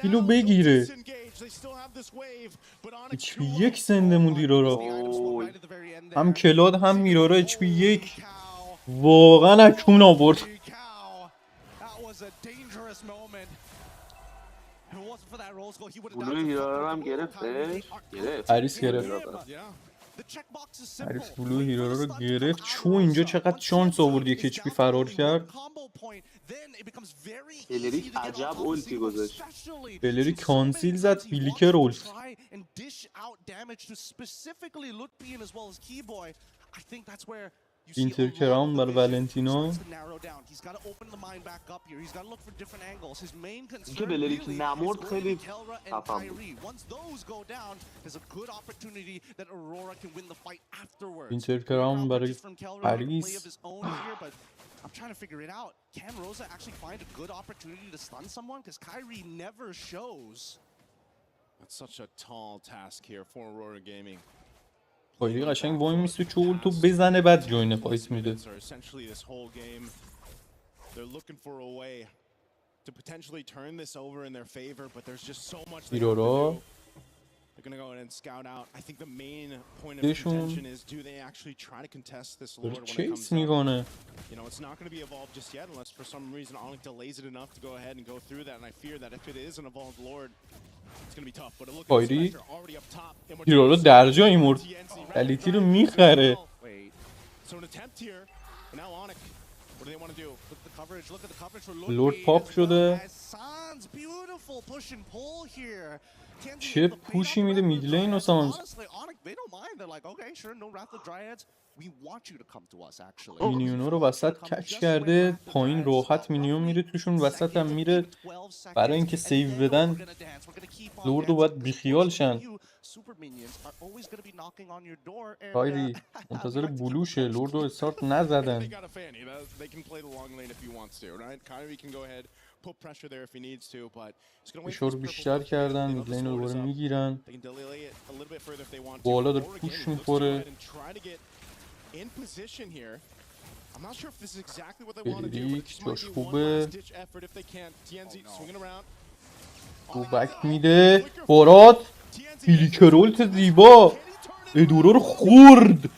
اینو بگیره. HP 1 زنده موند هیرارا. هم کلاد هم میرارا HP 1 واقعا اکون آورد. بلو هیرارا هم گرفتش. هریس گرفت. هریس بلو هیرارا رو گرفت. چون اینجا چقدر شانس آورد یک HP فرار کرد. بلری عجب اولتی گذاشت. بلری کانسیل زد فیلیکر اولت. اینتر کراون برای ولنتینو. اینکه بلری که نمرد خیلی خفن بود. اینتر کراون برای پاریس. I'm trying to figure it out. Can Rosa actually find a good opportunity to stun someone? Because Kyrie never shows. That's such a tall task here for Aurora Gaming. خیلی قشنگ وای میسته که اولتو بزنه بعد جوین فایت میده. Essentially this whole game, they're looking for a way to potentially turn this over in their favor, but there's just so much they have to do. They're going to go ahead and scout out. I think the main point of contention is, do they actually try to contest this Lord when it comes up? You know, it's not going to be evolved just yet unless for some reason Onyx delays it enough to go ahead and go through that, and I fear that if it is an evolved Lord, it's going to be tough. But look at the Spectre already up top. هیرارا در جایی مرد. کلیتی رو میخره. So an attempt here. Now Onyx, what do they want to do? Look at the coverage. Look at the coverage for لورد پاپ شده. Beautiful push and pull here. چه پوشی میده میدلین و سانز. مینیونا رو وسط کچ کرده پایین راحت مینیون میره توشون وسط هم میره برای اینکه سیو بدن لورد رو باید بیخیال شن. کایری منتظر بلوشه لورد رو استارت نزدن. فشار بیشتر کردن میدلین رو دوباره میگیرن. بالا داره پوش میخوره. بلیریک جاش خوبه. بک میده بارات فیلیکرولت زیبا ادورا رو خورد.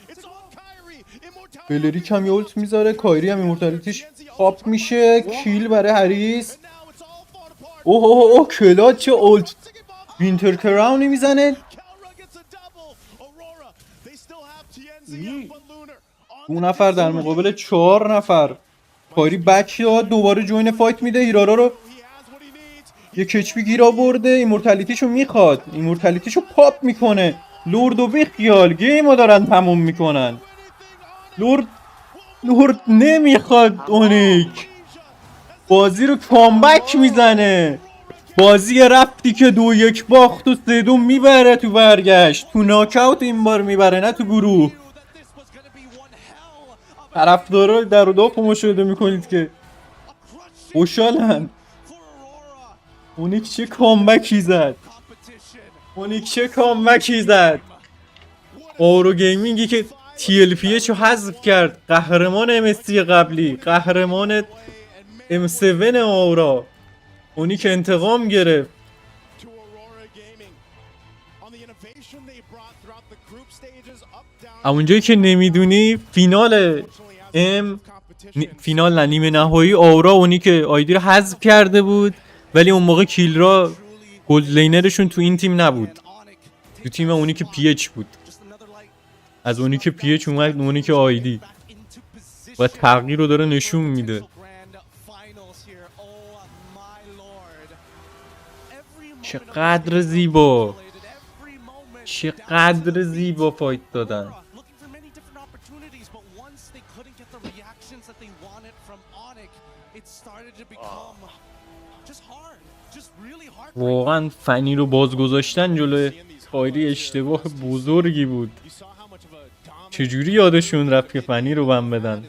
بلیریک هم یه اولت میذاره. کایری هم ایمورتالیتیش پاپ میشه. کیل برای هریس. اوه اوه اوه کلاد چه اولت وینتر کراونی میزنه. دو نفر در مقابل 4 نفر. کایری بک داد دوباره جوین فایت میده. هیرارا رو یک اچ پی گیر آورده. ایمورتالیتیشو میخواد. ایمورتالیتیشو پاپ میکنه. لوردو بیخیال گیمو دارن تموم میکنن. لورد نمیخواد. اونیک بازی رو کامبک میزنه. بازی رفتی که 2-1 باخت و 3-2 میبره تو برگشت. تو ناکاوت این بار میبره نه تو گروه. طرفدارا در و داغ مشاهده میکنید که خوشحالن. اونیک چه کامبکی زد. آورو گیمینگی که TLPH رو حذف کرد. قهرمان MSC قبلی. قهرمان M7 آورا. اونیک انتقام گرفت. اونجایی که نمیدونی فینال نه نیمه نهایی آورا اونیک آیدی رو حذف کرده بود ولی اون موقع کیلرا گلد لینرشون تو این تیم نبود. تو تیم اونیک PH بود. از اونیک PH اومد اونیک آیدی و تغییر رو داره نشون میده. چقدر زیبا فایت دادن. واقعا فنی رو باز گذاشتن جلوی کایری اشتباه بزرگی بود. چجوری یادشون رفت که فنی رو بم بدن.